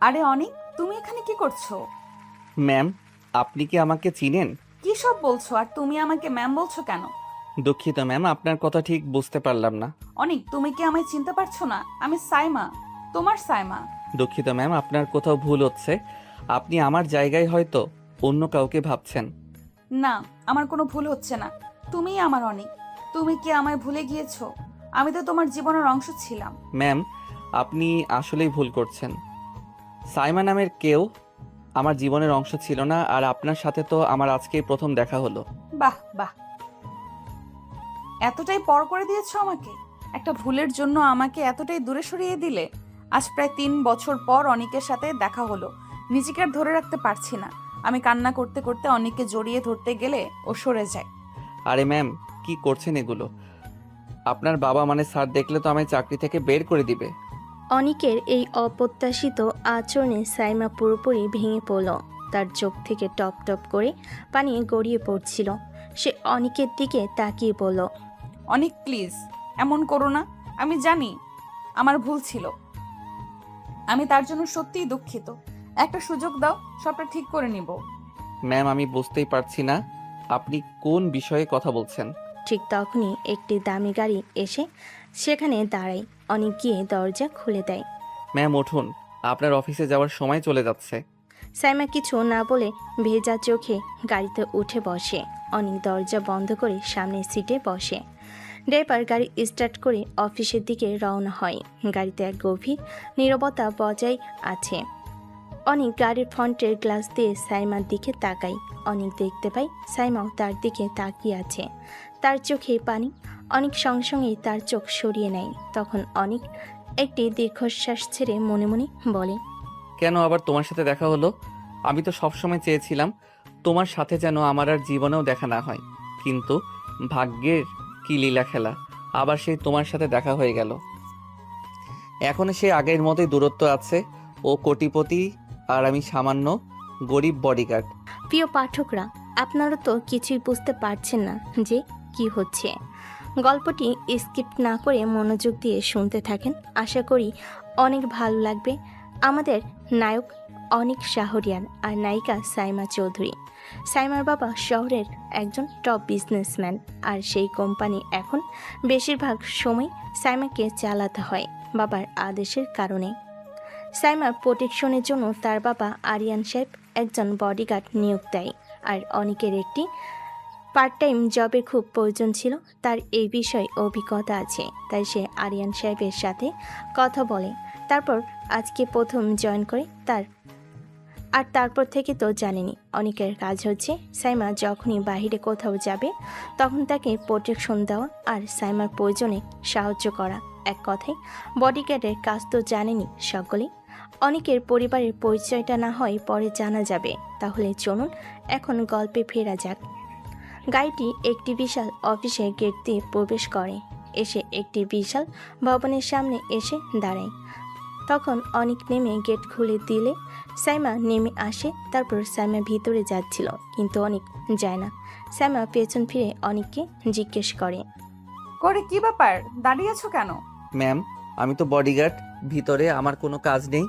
আরে অনিক, তুমি এখানে কি করছো? ম্যাম, আপনি কি আমাকে চিনেন? কি সব বলছো? আর তুমি আমাকে ম্যাম বলছো কেন? দুঃখিত ম্যাম, আপনার কথা ঠিক বুঝতে পারলাম না। অনিক, তুমি কি আমায় চিনতে পারছো না? আমি সাইমা, তোমার সাইমা। দুঃখিত ম্যাম, আপনার কোথাও ভুল হচ্ছে। আপনি আমার জায়গায় হয়তো অন্য কাউকে ভাবছেন। না, আমার কোনো ভুল হচ্ছে না। তুমিই আমার অনিক। তুমি কি আমায় ভুলে গিয়েছো? আমি তো তোমার জীবনের অংশ ছিলাম। ম্যাম, আপনি আসলেই ভুল করছেন। সাইমা নামের কেউ আমার জীবনের অংশ ছিল না, আর আপনার সাথে তো আমার আজকেই প্রথম দেখা হলো। বাহ বাহ, এতটাই পর করে দিয়েছো আমাকে। একটা ভুলের জন্য আমাকে এতটাই দূরে সরিয়ে দিলে। আজ প্রায় 3 বছর পর অনিকের সাথে দেখা হলো। নিজেকে আর ধরে রাখতে পারছি না। আমি কান্না করতে করতে অনিককে জড়িয়ে ধরতে গেলে ও সরে যায়। আরে ম্যাম, কি করছেন এগুলো? আপনার বাবা মানে স্যার দেখলে তো আমায় চাকরি থেকে বের করে দিবে। অনিকের এই অপ্রত্যাশিত আচরণে সাইমা পুরোপুরি ভেঙে পড়ল। তার চোখ থেকে টপ টপ করে পানি গড়িয়ে পড়ছিল। সে অনিকের দিকে তাকিয়ে বলল, অনিক প্লিজ, এমন করো না। আমি জানি আমার ভুল ছিল। আমি তার জন্য সত্যিই দুঃখিত। একটা সুযোগ দাও, সবটা ঠিক করে নিব। ম্যাম, আমি বুঝতেই পারছি না আপনি কোন বিষয়ে কথা বলছেন। ঠিক তখনই একটি দামি গাড়ি এসে সেখানে দাঁড়ায়। অনিক গিয়ে দরজা খুলে দেয়। ম্যাম উঠুন, আপনার অফিসে যাওয়ার সময় চলে যাচ্ছে। সাইমা কিছু না বলে ভেজা চোখে গাড়িতে উঠে বসে। অনেক দরজা বন্ধ করে সামনের সিটে বসে। ড্রাইভার গাড়ি স্টার্ট করে অফিসের দিকে রওনা হয়। গাড়িতে এক গভীর নীরবতা বজায় আছে। অনেক গাড়ির ফ্রন্টের গ্লাস দিয়ে সাইমার দিকে তাকায়। অনেক দেখতে পাই সাইমাও তার দিকে তাকিয়ে আছে। তার চোখে পানি। অনেক সঙ্গে সঙ্গেই তার চোখ সরিয়ে নেয়। তখন অনেক একটি দীর্ঘশ্বাস ছেড়ে মনে মনে বলে, কেন আবার তোমার সাথে দেখা হলো? আমি তো সবসময় চেয়েছিলাম তোমার সাথে যেন আমার আর জীবনেও দেখা না হয়, কিন্তু ভাগ্যের কি লীলা খেলা, আবার সেই তোমার সাথে দেখা হয়ে গেল। এখন সে আগের মতোই দূরত্ব আছে। ও কোটিপতি আর আমি সামান্য গরিব বডিগার্ড। প্রিয় পাঠকরা, আপনারা তো কিছুই বুঝতে পারছেন না যে কি হচ্ছে। গল্পটি স্কিপ না করে মনোযোগ দিয়ে শুনতে থাকেন। আশা করি অনেক ভালো লাগবে। আমাদের নায়ক অনিক শাহরিয়ার আর নায়িকা সাইমা চৌধুরী। সাইমার বাবা শহরের একজন টপ বিজনেসম্যান, আর সেই কোম্পানি এখন বেশিরভাগ সময় সাইমাকে চালাতে হয় বাবার আদেশের কারণে। সাইমার প্রোটেকশনের জন্য তার বাবা আরিয়ান সাহেব একজন বডিগার্ড নিয়োগ দেয়। আর অনেকের একটি পার্ট টাইম জবের খুব প্রয়োজন ছিল। তার এই বিষয়ে অভিজ্ঞতা আছে, তাই সে আরিয়ান সাহেবের সাথে কথা বলে। তারপর আজকে প্রথম জয়েন করে তারপর থেকে তো জানেনি অনেকের কাজ হচ্ছে সাইমা যখনই বাইরে কোথাও যাবে তখন তাকে প্রোটেকশন দেওয়া আর সাইমার প্রয়োজনে সাহায্য করা। এক কথায় বডিগার্ডের কাজ তো জানেনি সকলেই। অনেকের পরিবারের পরিচয়টা না হয় পরে জানা যাবে। তাহলে চলুন এখন গল্পে ফেরা যাক। গাড়িটি একটি বিশাল অফিসের গেট দিয়ে প্রবেশ করে। এসে একটি বিশাল ভবনের সামনে এসে দাঁড়ায়। তখন অনেক নেমে গেট খুলে দিলে সাইমা নেমে আসে। তারপর সাইমা ভিতরে যাচ্ছিল, কিন্তু অনেক যায় না। সাইমা পেছন ফিরে অনেককে জিজ্ঞেস করে, করে কি ব্যাপার, দাঁড়িয়ে আছো কেন? ম্যাম, আমি তো বডিগার্ড, ভিতরে আমার কোনো কাজ নেই,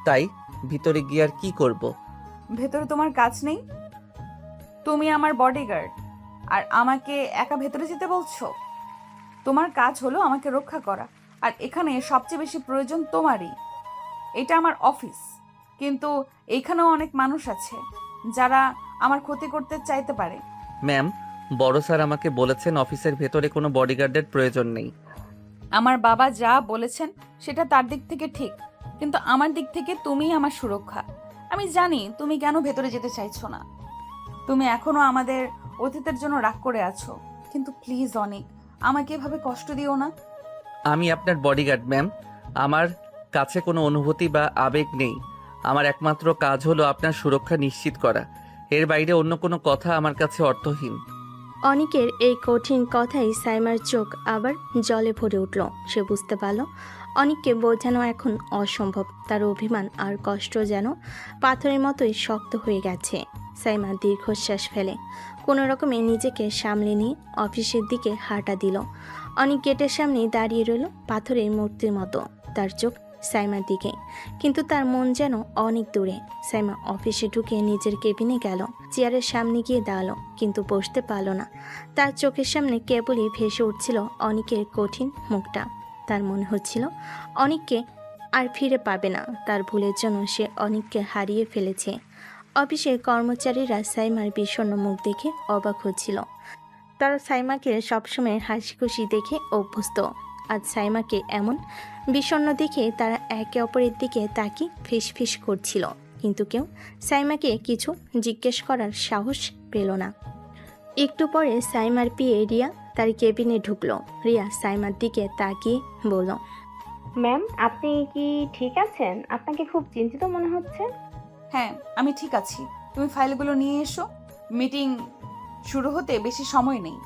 তাই ভিতরে গিয়ে আর কি করব? ভেতরে তোমার কাজ নেই? তুমি আমার বডিগার্ড আর আমাকে একা ভেতরে যেতে বলছো? তোমার কাজ হলো আমাকে রক্ষা করা, আর এখানে সবচেয়ে বেশি প্রয়োজন তোমারই। এটা আমার অফিস, কিন্তু এইখানেও অনেক মানুষ আছে যারা আমার ক্ষতি করতে চাইতে পারে। ম্যাম, বড় স্যার আমাকে বলেছেন অফিসের ভেতরে কোনো বডিগার্ডের প্রয়োজন নেই। আমার বাবা যা বলেছেন সেটা তার দিক থেকে ঠিক, কিন্তু আমার দিক থেকে তুমিই আমার সুরক্ষা। আমি জানি তুমি কেন ভেতরে যেতে চাইছো না। তুমি এখনো আমাদের অতীতের জন্য রাগ করে আছো, কিন্তু প্লিজ অনিক, আমাকে এভাবে কষ্ট দিও না। আমি আপনার বডিগার্ড ম্যাম, আমার কাছে কোনো অনুভূতি বা আবেগ নেই। আমার একমাত্র কাজ হলো আপনার সুরক্ষা নিশ্চিত করা। এর বাইরে অন্য কোনো কথা আমার কাছে অর্থহীন। অনিকের এই কঠিন কথাই সাইমার চোখ আবার জলে ভরে উঠল। সে বুঝতে পারল অনিককে বোঝানো এখন অসম্ভব। তার অভিমান আর কষ্ট যেন পাথরের মতোই শক্ত হয়ে গেছে। সাইমা দীর্ঘশ্বাস ফেলে কোনো রকমে নিজেকে সামলে নিয়ে অফিসের দিকে হাঁটা দিল। অনিক গেটের সামনে দাঁড়িয়ে রইল পাথরের মূর্তির মতো। তার চোখ সাইমার দিকে, কিন্তু তার মন যেন অনেক দূরে। সাইমা অফিসে ঢুকে নিজের কেবিনে গেল, চেয়ারের সামনে গিয়ে দাঁড়ালো, কিন্তু বসতে পারল না। তার চোখের সামনে কেবলই ভেসে উঠছিল অনিকের কঠিন মুখটা। তার মনে হচ্ছিল অনিককে আর ফিরে পাবে না। তার ভুলের জন্য সে অনিককে হারিয়ে ফেলেছে। অফিসের কর্মচারীরা সাইমার বিষণ্ণ মুখ দেখে অবাক হচ্ছিল। তারা সাইমাকে সবসময় হাসি খুশি দেখে অভ্যস্ত। আজ সাইমাকে এমন বিষণ্ণ দেখে তারা একে অপরের দিকে তাকিয়ে ফিসফিস করছিল, কিন্তু কেউ সাইমাকে কিছু জিজ্ঞেস করার সাহস পেল না। একটু পরে সাইমার পিয়ে রিয়া তার কেবিনে ঢুকলো। রিয়া সাইমার দিকে তাকিয়ে বলল, ম্যাম, আপনি কি ঠিক আছেন? আপনাকে খুব চিন্তিত মনে হচ্ছে। হ্যাঁ, আমি ঠিক আছি। তুমি ফাইলগুলো নিয়ে এসো, মিটিং শুরু হতে বেশি সময় নেই।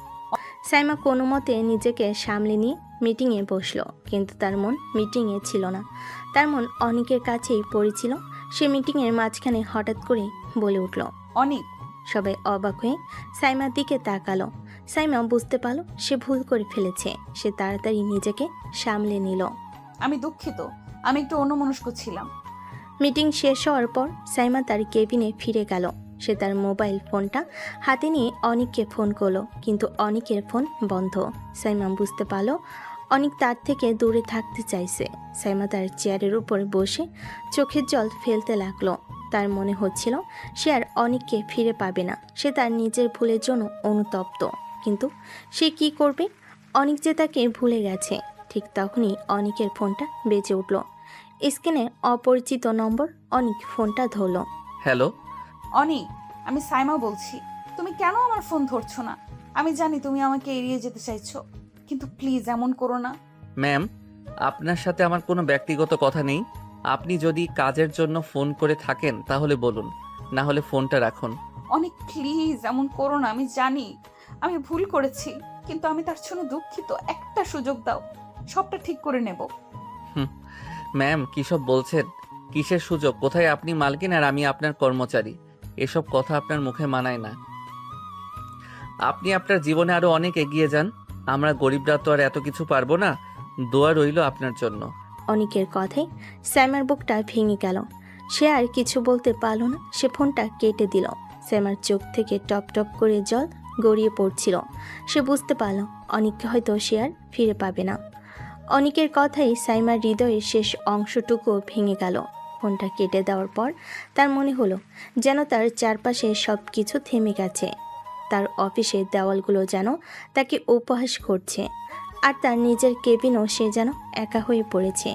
সাইমা কোনো মতে নিজেকে সামলে নিয়ে মিটিংয়ে বসলো, কিন্তু তার মন মিটিংয়ে ছিল না। তার মন অনিকের কাছেই পড়েছিল। সে মিটিংয়ের মাঝখানে হঠাৎ করে বলে উঠল, অনেক। সবাই অবাক হয়ে সাইমার দিকে তাকালো। সাইমা বুঝতে পারল সে ভুল করে ফেলেছে। সে তাড়াতাড়ি নিজেকে সামলে নিল। আমি দুঃখিত, আমি একটু অন্যমনস্ক ছিলাম। মিটিং শেষ হওয়ার পর সাইমা তার কেবিনে ফিরে গেল। সে তার মোবাইল ফোনটা হাতে নিয়ে অনিককে ফোন করলো, কিন্তু অনিকের ফোন বন্ধ। সাইমা বুঝতে পারল অনিক তার থেকে দূরে থাকতে চাইছে। সাইমা তার চেয়ারের উপর বসে চোখের জল ফেলতে লাগলো। তার মনে হচ্ছিল সে আর অনিককে ফিরে পাবে না। সে তার নিজের ভুলের জন্য অনুতপ্ত, কিন্তু সে কি করবে? অনিক যে তাকে ভুলে গেছে। ঠিক তখনই অনিকের ফোনটা বেজে উঠল। স্ক্রিনে অপরিচিত নম্বর। অনিক ফোনটা ধরল। হ্যালো। অনেক, আমি সাইমা বলছি। তুমি কেন আমার ফোন ধরছো না? আমি জানি তুমি আমাকে এড়িয়ে যেতে চাইছো, কিন্তু প্লিজ এমন করো না। ম্যাম, আপনার সাথে আমার কোনো ব্যক্তিগত কথা নেই। আপনি যদি কাজের জন্য ফোন করে থাকেন তাহলে বলুন, না হলে ফোনটা রাখুন। অনেক প্লিজ এমন করো না। আমি জানি আমি ভুল করেছি, কিন্তু আমি তার জন্য দুঃখিত। একটা সুযোগ দাও, সবটা ঠিক করে নেব। ম্যাম, কিসব বলছেন? কিসের সুযোগ? কোথায় আপনি মালকিন আর আমি আপনার কর্মচারী? এসব কথা আপনার মুখে মানায় না। আপনি আপনার জীবনে আরো অনেক এগিয়ে যান। আমরা গরিবরা তো আর এত কিছু পারবো না। দোয়া রইল আপনার জন্য। অনিকের কথায় স্যামের বুকটা ভেঙে গেল। সে আর কিছু বলতে পারল না। সে ফোনটা কেটে দিল। স্যামের চোখ থেকে টপ টপ করে জল গড়িয়ে পড়ছিল। সে বুঝতে পারল অনিককে হয়তো সে আর ফিরে পাবে না। অনিকের কথাই সাইমার হৃদয়ের শেষ অংশটুকু ভেঙে গেল। ফোনটা কেটে দেওয়ার পর তার মনে হলো যেন তার চারপাশে সব কিছু থেমে গেছে। তার অফিসের দেওয়ালগুলো যেন তাকে উপহাস করছে, আর তার নিজের কেবিনও সে যেন একা হয়ে পড়েছে।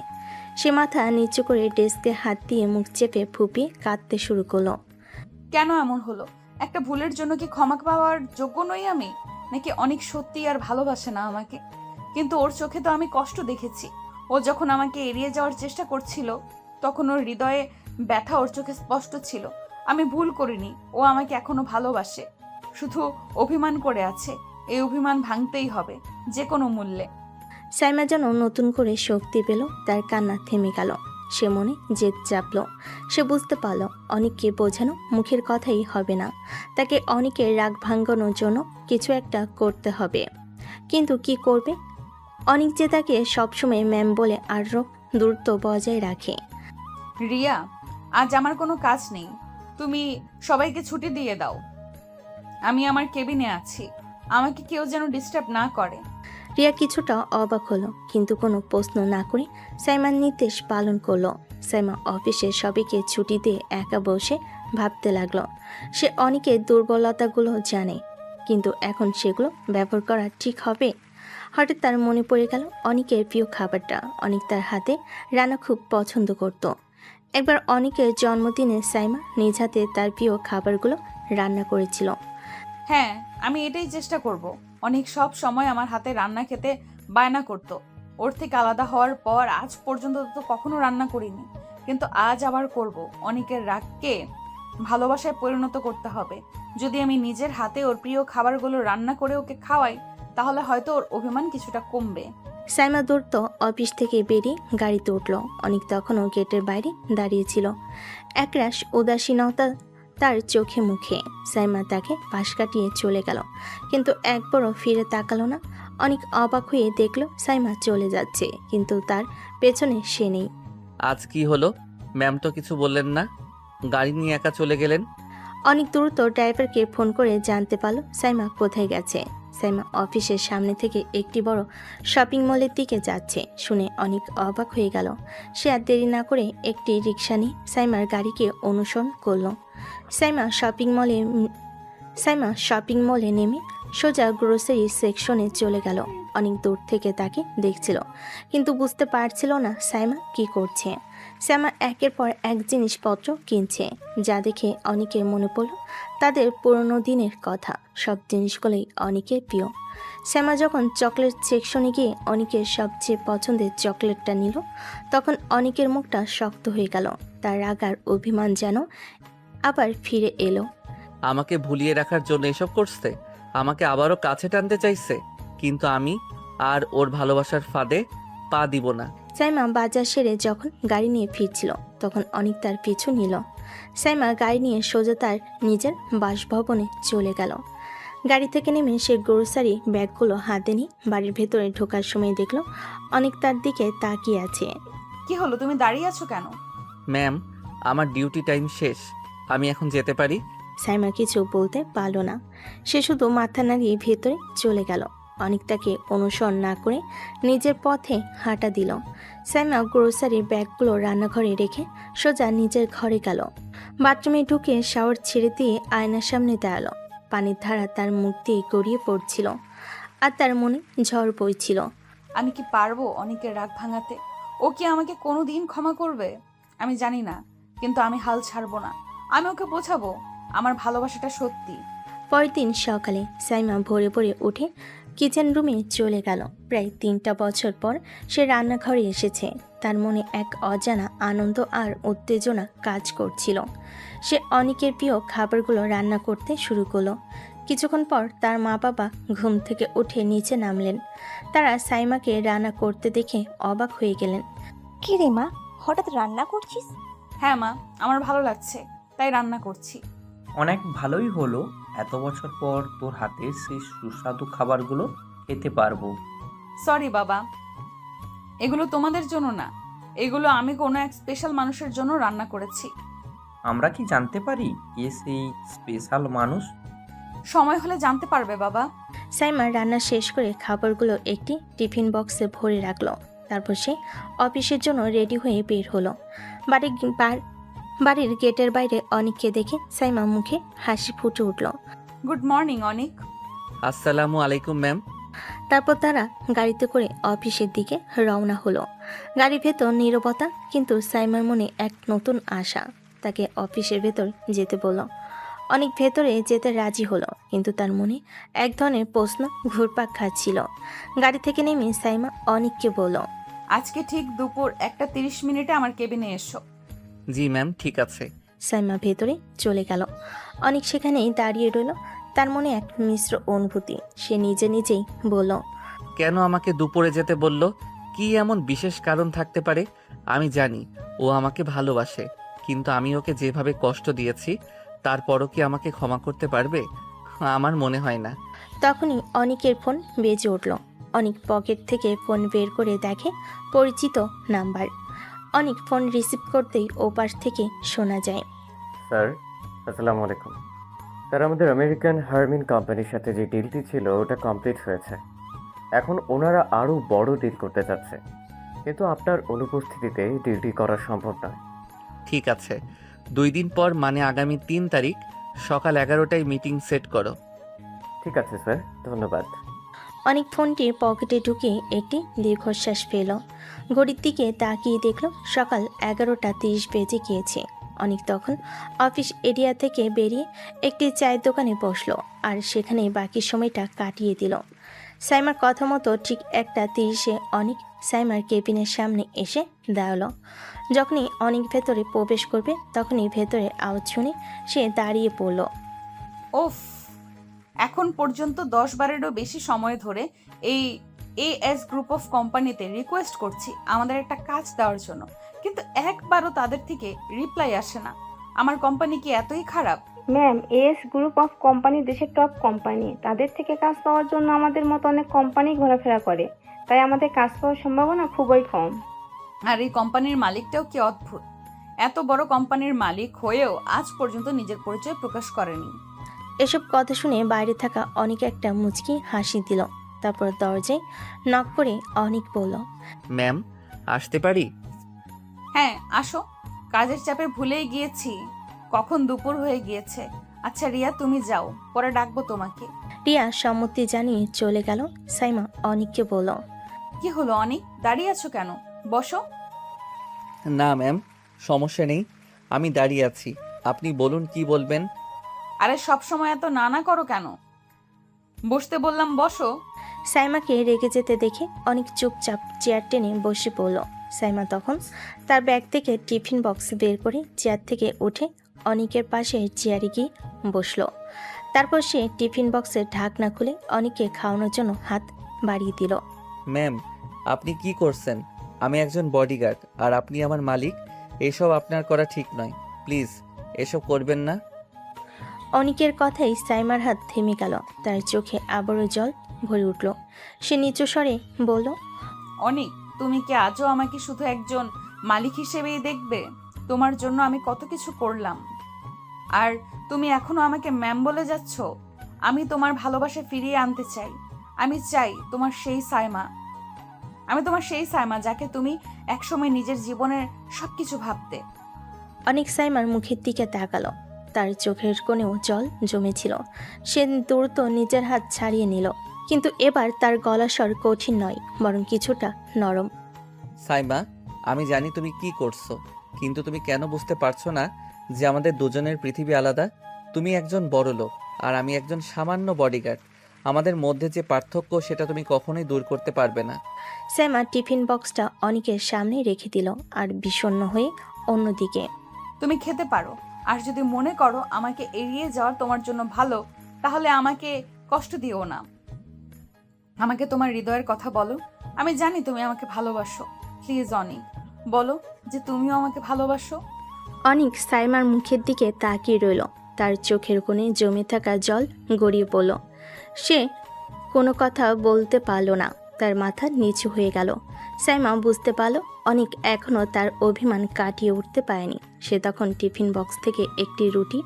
সে মাথা নিচু করে ডেস্কে হাত দিয়ে মুখ চেপে ফুপিয়ে কাঁদতে শুরু করলো। কেন এমন হলো? একটা ভুলের জন্য কি ক্ষমা পাওয়ার যোগ্য নই আমি? নাকি অনেক সত্যি আর ভালোবাসে না আমাকে? কিন্তু ওর চোখে তো আমি কষ্ট দেখেছি। ও যখন আমাকে এড়িয়ে যাওয়ার চেষ্টা করছিল, তখন ওর হৃদয়ে ব্যথা ওর চোখে স্পষ্ট ছিল। আমি ভুল করিনি, ও আমাকে এখনো ভালোবাসে, শুধু অভিমান করে আছে। এই অভিমান ভাঙতেই হবে যে কোনো মূল্যে। সাইমা যেন নতুন করে শক্তি পেল। তার কান্না থেমে গেল। সে মনে জেদ চাপল। সে বুঝতে পারল অনিককে বোঝানো মুখের কথাই হবে না। তাকে অনিকের রাগ ভাঙানোর জন্য কিছু একটা করতে হবে। কিন্তু কি করবে? অনিক যে তাকে সবসময় ম্যাম বলে আরও দূরত্ব বজায় রাখে। রিয়া, আজ আমার কোনো কাজ নেই, তুমি সবাইকে ছুটি দিয়ে দাও। আমি আমার কেবিনে আছি, আমাকে কেউ যেন ডিস্টার্ব না করে। রিয়া কিছুটা অবাক হলো, কিন্তু কোনো প্রশ্ন না করে সাইমার নির্দেশ পালন করলো। সাইমা অফিসে সবাইকে ছুটি দিয়ে একা বসে ভাবতে লাগলো। সে অনেকের দুর্বলতাগুলো জানে, কিন্তু এখন সেগুলো ব্যবহার করা ঠিক হবে? হঠাৎ তার মনে পড়ে গেল অনেকের প্রিয় খাবারটা। অনেক তার হাতে রান্না খুব পছন্দ করত। একবার অনেকের জন্মদিনে সাইমা নিজ হাতে তার প্রিয় খাবারগুলো রান্না করেছিল। হ্যাঁ, আমি এটাই চেষ্টা করব। অনেক সব সময় আমার হাতে রান্না খেতে বায়না করত। ওর থেকে আলাদা হওয়ার পর আজ পর্যন্ত তো কখনো রান্না করিনি, কিন্তু আজ আবার করব। অনেকের রাগকে ভালোবাসায় পরিণত করতে হবে। যদি আমি নিজের হাতে ওর প্রিয় খাবারগুলো রান্না করে ওকে খাওয়াই, তাহলে হয়তো ওর অভিমান কিছুটা কমবে। সাইমা দৌড়ত অফিস থেকে বেরিয়ে গাড়িতে উঠল। অনেক তখনও গেটের বাইরে দাঁড়িয়েছিল। একরাশ উদাসীনতা তার চোখে মুখে। সাইমা তাকে পাশ কাটিয়ে চলে গেল, কিন্তু একবারও ফিরে তাকালো না। অনেক অবাক হয়ে দেখল সাইমা চলে যাচ্ছে, কিন্তু তার পেছনে সে নেই। আজ কি হলো? ম্যাম তো কিছু বললেন না, গাড়ি নিয়ে একা চলে গেলেন। অনেক দ্রুত ড্রাইভারকে ফোন করে জানতে পারলো সাইমা কোথায় গেছে। সাইমা অফিসের সামনে থেকে একটি বড় শপিং মলের দিকে যাচ্ছে শুনে অনেক অবাক হয়ে গেল। সে আর দেরি না করে একটি রিক্সা নিয়ে সাইমার গাড়িকে অনুসরণ করলো। সাইমা শপিং মলে নেমে সোজা গ্রোসারি সেকশনে চলে গেল। অনেক দূর থেকে তাকে দেখছিল, কিন্তু বুঝতে পারছিল না সাইমা কি করছে। সাইমা একের পর এক জিনিসপত্র কিনছে, যা দেখে অনেকের মনে পড়ল তাদের পুরনো দিনের কথা। সব জিনিসগুলোই অনেকের প্রিয়। শ্যামা যখন চকলেট সেকশনে গিয়ে অনেকের সবচেয়ে পছন্দের চকলেটটা নিল, তখন অনেকের মুখটা শক্ত হয়ে গেল। তার রাগ আর অভিমান যেন আবার ফিরে এলো। আমাকে ভুলিয়ে রাখার জন্য এসব করছে, আমাকে আবারও কাছে টানতে চাইছে, কিন্তু আমি আর ওর ভালোবাসার ফাঁদে পা দিব না। সাইমা বাজার সেরে যখন গাড়ি নিয়ে ফিরছিল, তখন অনেক তার পিছু নিল। সাইমা গাড়ি নিয়ে সোজা তার নিজের বাসভবনে চলে গেল। গাড়ি থেকে নেমে সে গ্রোসারি ব্যাগগুলো হাতে নিয়ে বাড়ির ভেতরে ঢোকার সময় দেখল অনেক তার দিকে তাকিয়ে আছে। কি হলো, তুমি দাঁড়িয়ে আছো কেন? ম্যাম, আমার ডিউটি টাইম শেষ, আমি এখন যেতে পারি? সাইমা কিছু বলতে পারল না। সে শুধু মাথা নাড়িয়ে ভেতরে চলে গেল। অনেক তাকে অনুসরণ না করে নিজের পথে হাঁটা দিল। সাইমা গ্রোসারির ব্যাগগুলো রান্নাঘরে রেখে সোজা নিজের ঘরে গেল। বাথরুমে ঢুকে শাওয়ার ছেড়ে দিয়ে আয়নার সামনে দাঁড়ালো। পানির ধারা তার মুখ দিয়ে গড়িয়ে পড়ছিল, আর তার মনে ঝড় বইছিল। আমি কি পারবো অনেকের রাগ ভাঙাতে? ও কি আমাকে কোনো দিন ক্ষমা করবে? আমি জানি না, কিন্তু আমি হাল ছাড়বো না। আমি ওকে বোঝাবো আমার ভালোবাসাটা সত্যি। পরের দিন সকালে সাইমা ভোরে ভোরে উঠে কিচেন রুমে চলে গেল। প্রায় 3টা বছর পর সে রান্নাঘরে এসেছে। তার মনে এক অজানা আনন্দ আর উত্তেজনা কাজ করছিল। সে অনেকের প্রিয় খাবারগুলো রান্না করতে শুরু করলো। কিছুক্ষণ পর তার মা বাবা ঘুম থেকে উঠে নিচে নামলেন। তারা সাইমাকে রান্না করতে দেখে অবাক হয়ে গেলেন। কি রে মা, হঠাৎ রান্না করছিস? হ্যাঁ মা, আমার ভালো লাগছে তাই রান্না করছি। অনেক ভালোই হলো, এত বছর পর তোর হাতে সেই সুস্বাদু খাবারগুলো খেতে পারবো। সরি বাবা, এগুলো তোমাদের জন্য না, এগুলো আমি কোনো এক স্পেশাল মানুষের জন্য রান্না করেছি। আমরা কি জানতে পারি কে সেই স্পেশাল মানুষ? সময় হলে জানতে পারবে বাবা। সাইমা রান্না শেষ করে খাবারগুলো একটি টিফিন বক্সে ভরে রাখলো। তারপর সে অফিসের জন্য রেডি হয়ে বের হলো। বাড়ির গেটের বাইরে অনেককে দেখে সাইমা মুখে হাসি ফুটে উঠল। গুড মর্নিং অনিক। আসসালামু আলাইকুম ম্যাম। তারপর তারা গাড়িতে করে অফিসের দিকে রওনা হলো। গাড়ির ভেতর নীরবতা, কিন্তু সাইমার মনে এক নতুন আশা। তাকে অফিসের ভেতর যেতে বলল। অনেক ভেতরে যেতে রাজি হলো, কিন্তু তার মনে এক ধরনের প্রশ্ন ঘুরপাক খাচ্ছিল। গাড়ি থেকে নেমে সাইমা অনেককে বলল, আজকে ঠিক দুপুর 1:30 আমার কেবিনে এসো। জি ম্যাম, ঠিক আছে। সাইমা ভেতরে চলে গেল। অনেক সেখানেই দাঁড়িয়ে রইল। তার মনে এক মিশ্র অনুভূতি। সে নিজে নিজেই বলল, কেন আমাকে দুপুরে যেতে বলল? কি এমন বিশেষ কারণ থাকতে পারে? আমি জানি ও আমাকে ভালোবাসে, কিন্তু আমি ওকে যেভাবে কষ্ট দিয়েছি, তারপরও কি আমাকে ক্ষমা করতে পারবে? আমার মনে হয় না। তখনই অনিকের ফোন বেজে উঠল। অনিক পকেট থেকে ফোন বের করে দেখে পরিচিত নাম্বার। অনিক ফোন রিসিভ করতেই ওপাশ থেকে শোনা যায়, স্যার, আসসালামু আলাইকুম। স্যার, আমাদের আমেরিকান হারমিন কোম্পানির সাথে যে ডিলটি ছিল ওটা কমপ্লিট হয়েছে। এখন ওনারা আরও বড় ডিল করতে চাচ্ছে, কিন্তু আপনার অনুপস্থিতিতে ডিলটি করা সম্ভব নয়। ঠিক আছে, 2 দিন পর মানে আগামী 3 তারিখ সকাল 11টায় মিটিং সেট করো। ঠিক আছে স্যার, ধন্যবাদ। অনেক ফোনটি পকেটে ঢুকে একটি দীর্ঘশ্বাস ফেল। ঘড়ির দিকে তাকিয়ে দেখল সকাল 11:30 বেজে গিয়েছে। অনেক তখন অফিস এরিয়া থেকে বেরিয়ে একটি চায়ের দোকানে বসলো, আর সেখানে বাকি সময়টা কাটিয়ে দিল। সাইমার কথা মতো ঠিক 1:30 অনেক সাইমার কেবিনের সামনে এসে দাঁড়ালো। যখনই অনেক ভেতরে প্রবেশ করবে, তখনই ভেতরে আওয়াজ শুনে সে দাঁড়িয়ে পড়ল। ওফ, এখন পর্যন্ত 10-12-এরও বেশি সময় ধরে এই এএস গ্রুপ অফ কোম্পানিতে রিকোয়েস্ট করছি আমাদের একটা কাজ দেওয়ার জন্য, কিন্তু একবারও তাদের থেকে রিপ্লাই আসে না। আমার কোম্পানি কি এতই খারাপ? Ma'am, S group of company দেশের টপ কোম্পানি। তাদের থেকে কাজ পাওয়ার জন্য আমাদের মতো অনেক কোম্পানি ঘোরাফেরা করে, তাই আমাদের কাজ পাওয়ার সম্ভাবনা খুবই কম। আর এই কোম্পানির মালিকটাও কি অদ্ভুত, এত বড় কোম্পানির মালিক হয়েও আজ পর্যন্ত নিজের পরিচয় প্রকাশ করেনি। এসব কথা শুনে বাইরে থাকা অনেক একটা মুচকি হাসি দিল। তারপর দরজায় নক করে অনেক বলল, ম্যাম, আসতে পারি? হ্যাঁ আসো, কাজের চাপে ভুলেই গিয়েছি কখন দুপুর হয়ে গিয়েছে। আচ্ছা রিয়া, তুমি যাও, পরে ডাকবো তোমাকে। রিয়া সম্মতি জানিয়ে চলে গেল। সাইমা অনিককে বলল, কি হলো অনিক, দাঁড়িয়ে আছো কেন? বসো। না ম্যাম, সমস্যা নেই, আমি দাঁড়িয়ে আছি। আপনি বলুন কি বলবেন। আরে সব সময় এত নানা করো কেন? বসতে বললাম, বসো। সাইমাকে রেগে যেতে দেখে অনেক চুপচাপ চেয়ার টেনে বসে পড়ল। সাইমা তখন তার ব্যাগ থেকে টিফিন বক্স বের করে চেয়ার থেকে উঠে অনিকের পাশে চেয়ারে গিয়ে বসলো। তারপর সে টিফিন বক্সের ঢাকনা খুলে অনিককে খাওয়ানোর জন্য হাত বাড়িয়ে দিল। ম্যাম, আপনি কি করছেন? আমি একজন বডিগার্ড আর আপনি আমার মালিক। এসব আপনার করা ঠিক নয়, প্লিজ এসব করবেন না। অনিকের কথাই সাইমার হাত থেমে গেল। তার চোখে আবারও জল ভরে উঠল। সে নিচু স্বরে বলল, অনিক, তুমি কি আজও আমাকে শুধু একজন মালিক হিসেবেই দেখবে? তোমার জন্য আমি কত কিছু করলাম, আর তুমি এখনো আমাকে ম্যাম বলে যাচ্ছ? আমি তোমার ভালোবাসা ফিরিয়ে আনতে চাই। আমি চাই তোমার সেই সাইমা, আমি তোমার সেই সাইমা যাকে তুমি একসময় নিজের জীবনের সবকিছু ভাবতে। অনেক সাইমার মুখের দিকে তাকালো। তার চোখের কোণেও জল জমেছিল। সে দ্রুত নিজের হাত ছাড়িয়ে নিল, কিন্তু এবার তার গলা স্বর কঠিন নয়, বরং কিছুটা নরম। সাইমা, আমি জানি তুমি কি করছো, কিন্তু তুমি কেন বুঝতে পারছো না যে আমাদের দুজনের পৃথিবী আলাদা? তুমি একজন বড় লোক আর আমি একজন সামান্য বডিগার্ড। আমাদের মধ্যে যে পার্থক্য সেটা তুমি কখনোই দূর করতে পারবে না। সাইমা টিফিন বক্সটা অনিকের সামনে রেখে দিল আর বিষণ্ণ হয়ে অন্যদিকে। তুমি খেতে পারো, আর যদি মনে করো আমাকে এড়িয়ে যাওয়া তোমার জন্য ভালো, তাহলে আমাকে কষ্ট দিও না। আমাকে তোমার হৃদয়ের কথা বলো। আমি জানি তুমি আমাকে ভালোবাসো। প্লিজ অনিক, বলো যে তুমিও আমাকে ভালোবাসো। অনিক সাইমার মুখের দিকে তাকিয়ে রইল। তার চোখের কোণে জমে থাকা জল গড়িয়ে পড়ল। সে কোনো কথা বলতে পারল না। তার মাথা নিচু হয়ে গেল। সাইমা বুঝতে পারল অনিক এখনও তার অভিমান কাটিয়ে উঠতে পারেনি। সে তখন টিফিন বক্স থেকে একটি রুটি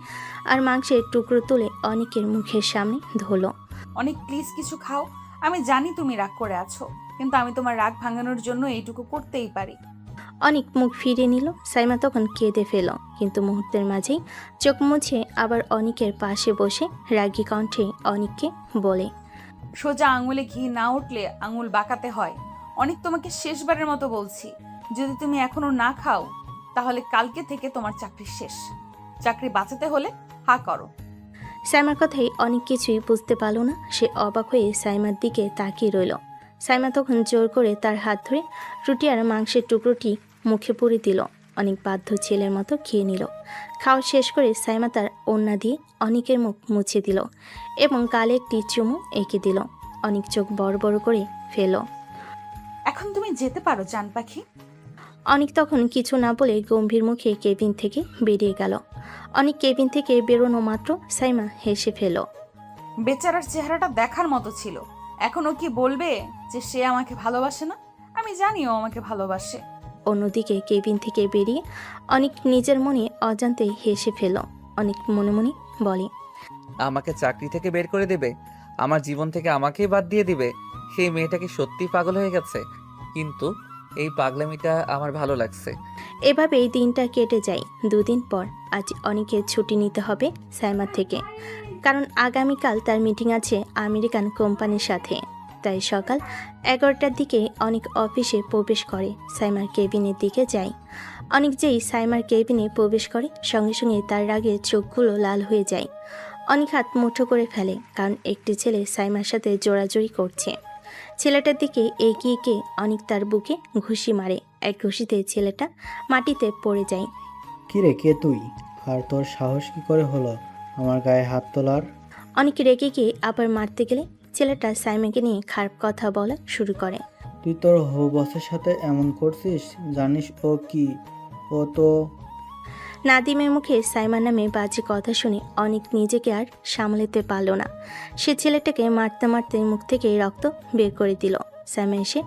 আর মাংসের টুকরো তুলে অনিকের মুখের সামনে ধরল। অনিক, প্লিজ কিছু খাও। আমি জানি তুমি রাগ করে আছো, কিন্তু আমি তোমার রাগ ভাঙানোর জন্য এইটুকু করতেই পারি। অনিক মুখ ফিরিয়ে নিল। সাইমা তখন কেঁদে ফেল, কিন্তু মুহূর্তের মাঝেই চোখ মুছে আবার অনিকের পাশে বসে রাগী কণ্ঠে অনিককে বলে, সোজা আঙুলে ঘি না উঠলে আঙুল বাঁকাতে হয়। অনেক, তোমাকে শেষবারের মতো বলছি, যদি তুমি এখনো না খাও তাহলে কালকে থেকে তোমার চাকরি শেষ। চাকরি বাঁচাতে হলে হা করো। সাইমার কথাই অনেক কিছুই বুঝতে পারল না। সে অবাক হয়ে সাইমার দিকে তাকিয়ে রইল। সাইমা তখন জোর করে তার হাত ধরে রুটি আর মাংসের টুকরোটি মুখে পুরে দিল। অনেক বাধ্য ছেলের মতো খেয়ে নিল। খাওয়া শেষ করে সাইমা তার ওড়না দিয়ে অনিকের মুখ মুছে দিল এবং গালে একটি চুমু এঁকে দিল। অনেক চোখ বড় বড় করে ফেল। এখন তুমি যেতে পারো জান পাখি। অনেক তখন কিছু না বলে গম্ভীর মুখে কেবিন থেকে বেরিয়ে গেল। অনেক কেবিন থেকে বেরোনো মাত্র সাইমা হেসে ফেল। বেচারার চেহারাটা দেখার মতো ছিল। এখনো কি বলবে যে সে আমাকে ভালোবাসে না? আমি জানি ও আমাকে ভালোবাসে। অন্যদিকে কেবিন থেকে বেরিয়ে অনেক নিজের মনে অজান্তেই হেসে ফেল। অনেক মনে মনে বলে, আমাকে চাকরি থেকে বের করে দেবে, আমার জীবন থেকে আমাকেই বাদ দিয়ে দিবে। সেই মেয়েটা কি সত্যিই পাগল হয়ে গেছে? কিন্তু এই পাগলামিটা আমার ভালো লাগছে। এভাবেই দিনটা কেটে যায়। দুদিন পর আজ অনেকের ছুটি নিতে হবে সাইমার থেকে, কারণ আগামীকাল তার মিটিং আছে আমেরিকান কোম্পানির সাথে। তাই সকাল 11টার দিকে অনেক অফিসে প্রবেশ করে সাইমার কেবিনের দিকে যায়। অনেক যেই সাইমার কেবিনে প্রবেশ করে সঙ্গে সঙ্গে তার রাগে চোখগুলো লাল হয়ে যায়। অনেক হাত মুঠো করে ফেলে, কারণ একটি ছেলে সাইমার সাথে জোড়াজড়ি করছে। ছেলেটার দিকে এগিয়ে গিয়ে অনেক তার বুকে ঘুষি মারে। এক ঘুষিতে ছেলেটা মাটিতে পড়ে যায়। কিরে, কে তুই? আর তোর সাহস কি করে হলো আমার গায়ে হাত তোলার? অনেক রেগে গিয়ে আবার মারতে গেলে ছেলেটা সাইমাকে নিয়ে খারাপ কথা বলা শুরু করে। তুই তোর হবু বসের সাথে এমন করছিস? জানিস ও কি? ও তো... নাদিমের মুখে সাইমার নামে বাজে কথা শুনে অনেক নিজেকে আর সামলাতে পারল না। সে ছেলেটাকে মারতে মারতে মুখ থেকে রক্ত বের করে দিল। সাইমা এসে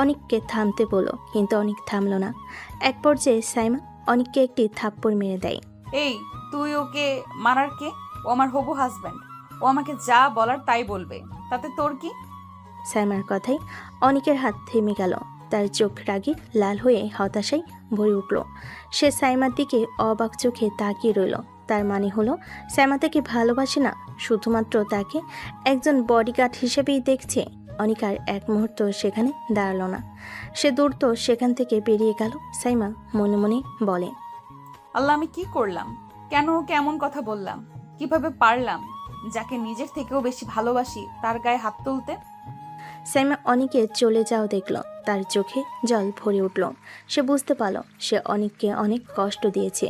অনিককে থামতে বলল, কিন্তু অনিক থামল না। এক পর্যায়ে সাইমা অনিককে একটি থাপ্পড় মেরে দেয়। এই, তুই ওকে মারার কে? ও আমার হবু হাজব্যান্ড। ও আমাকে যা বলার তাই বলবে, তাতে তোর কি? সাইমার কথায় অনিকের হাত থেমে গেল। তার চোখ রাগে লাল হয়ে হতাশায় ভরে উঠল। সে সাইমার দিকে অবাক চোখে তাকিয়ে রইল। তার মানে হলো সাইমা তাকে ভালোবাসে না, শুধুমাত্র তাকে একজন বডিগার্ড হিসেবেই দেখছে। অনিক আর এক মুহূর্ত সেখানে দাঁড়ালো না। সে দ্রুত সেখান থেকে বেরিয়ে গেল। সাইমা মনে মনে বলে, আল্লাহ, আমি কি করলাম? কেন ওকে এমন কথা বললাম? কিভাবে পারলাম যাকে নিজের থেকেও বেশি ভালোবাসি তার গায়ে হাত তুলতে? সাইমা অনিকে চলে যাও দেখল। তার চোখে জল ভরে উঠল। সে বুঝতে পারল সে অনিককে অনেক কষ্ট দিয়েছে।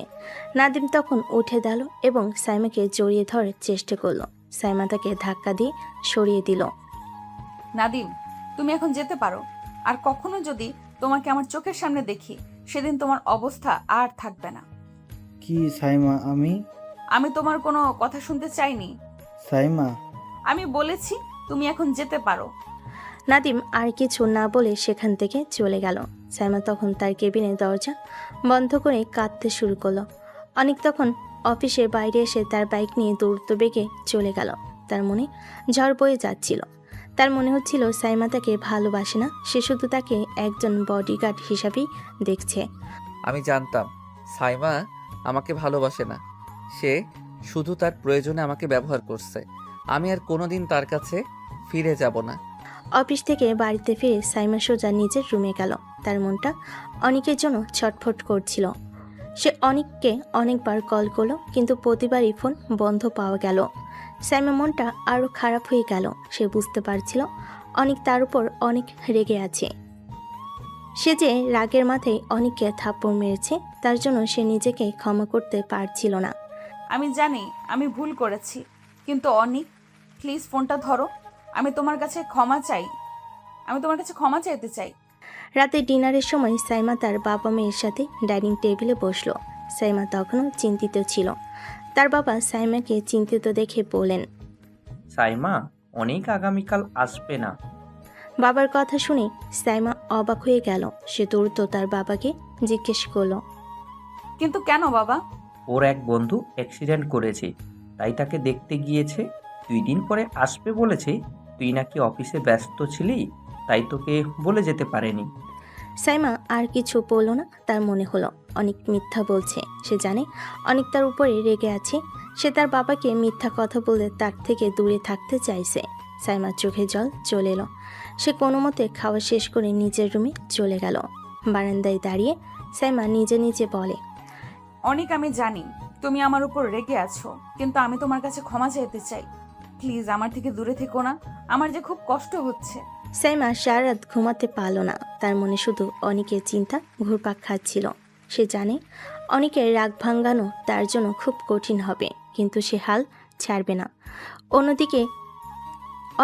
নাদিম তখন উঠে দাঁড়ালো এবং সাইমাকে জড়িয়ে ধরার চেষ্টা করলো। সাইমা তাকে ধাক্কা দিয়ে সরিয়ে দিল। নাদিম, তুমি এখন যেতে পারো। আর কখনো যদি তোমাকে আমার চোখের সামনে দেখি, সেদিন তোমার অবস্থা আর থাকবে না। কি সাইমা? আমি তোমার কোনো কথা শুনতে চাইনি। সাইমা, আমি বলেছি তুমি এখন যেতে পারো। নাদিম আর কিছু না বলে সেখান থেকে চলে গেল। সাইমা তখন তার কেবিনের দরজা বন্ধ করে কাঁদতে শুরু করলো। অনিক তখন অফিসের বাইরে এসে তার বাইক নিয়ে দ্রুত বেগে চলে গেল। তার মনে ঝড় বয়ে যাচ্ছিল। তার মনে হচ্ছিল সাইমা তাকে ভালোবাসে না, সে শুধু তাকে একজন বডিগার্ড হিসাবেই দেখছে। আমি জানতাম সাইমা আমাকে ভালোবাসে না, সে শুধু তার প্রয়োজনে আমাকে ব্যবহার করছে। আমি আর কোনোদিন তার কাছে ফিরে যাব না। অফিস থেকে বাড়িতে ফিরে সাইমা সোজা নিজের রুমে গেল। তার মনটা অনিকের জন্য ছটফট করছিল। সে অনিককে অনেকবার কল করলো, কিন্তু প্রতিবারই ফোন বন্ধ পাওয়া গেল। সাইমা মনটা আরও খারাপ হয়ে গেল। সে বুঝতে পারছিল অনিক তার উপর অনেক রেগে আছে। সে যে রাগের মাথায় অনিককে থাপ্পড় মেরেছে, তার জন্য সে নিজেকে ক্ষমা করতে পারছিল না। আমি জানি আমি ভুল করেছি, কিন্তু অনিক, প্লিজ ফোনটা ধরো। আমি তোমার কাছে ক্ষমা চাই। আমি তোমার কাছে ক্ষমা চাইতে চাই। রাতে ডিনারের সময় সাইমা তার বাবা মেয়ের সাথে ডাইনিং টেবিলে বসলো। সাইমা তখনও চিন্তিত ছিল। তার বাবা সাইমাকে চিন্তিত দেখে বললেন, সাইমা, অনেক আগামীকাল আসবে না। বাবার কথা শুনে সাইমা অবাক হয়ে গেল। সে দ্রুত তার বাবাকে জিজ্ঞেস করলো, কিন্তু কেন বাবা? ওর এক বন্ধু অ্যাক্সিডেন্ট করেছে, তাই তাকে দেখতে গিয়েছে। 2 দিন পরে আসবে বলেছে। তুই নাকি অফিসে ব্যস্ত ছিলি, তাই তোকে বলে যেতে পারেনি। সাইমা আর কিছু বলল না। তার মনে হলো অনেক মিথ্যা বলছে। সে জানে অনেক তার উপরে রেগে আছে। সে তার বাবাকে মিথ্যা কথা বলে তার থেকে দূরে থাকতে চাইছে। সাইমার চোখে জল চলে এলো। সে কোনো মতে খাওয়া শেষ করে নিজের রুমে চলে গেল। বারান্দায় দাঁড়িয়ে সাইমা নিজে নিজে বলে, অনিক, আমি জানি তুমি আমার উপর রেগে আছো, কিন্তু আমি তোমার কাছে ক্ষমা চাইতে চাই। প্লিজ আমার থেকে দূরে থেকো না। আমার যে খুব কষ্ট হচ্ছে। সাইমা সারা রাত ঘুমাতে পারল না। তার মনে শুধু অনিকের চিন্তা ঘুরপাক খাচ্ছিল। সে জানে অনিকের রাগ ভাঙানো তার জন্য খুব কঠিন হবে, কিন্তু সে হাল ছাড়বে না। অন্যদিকে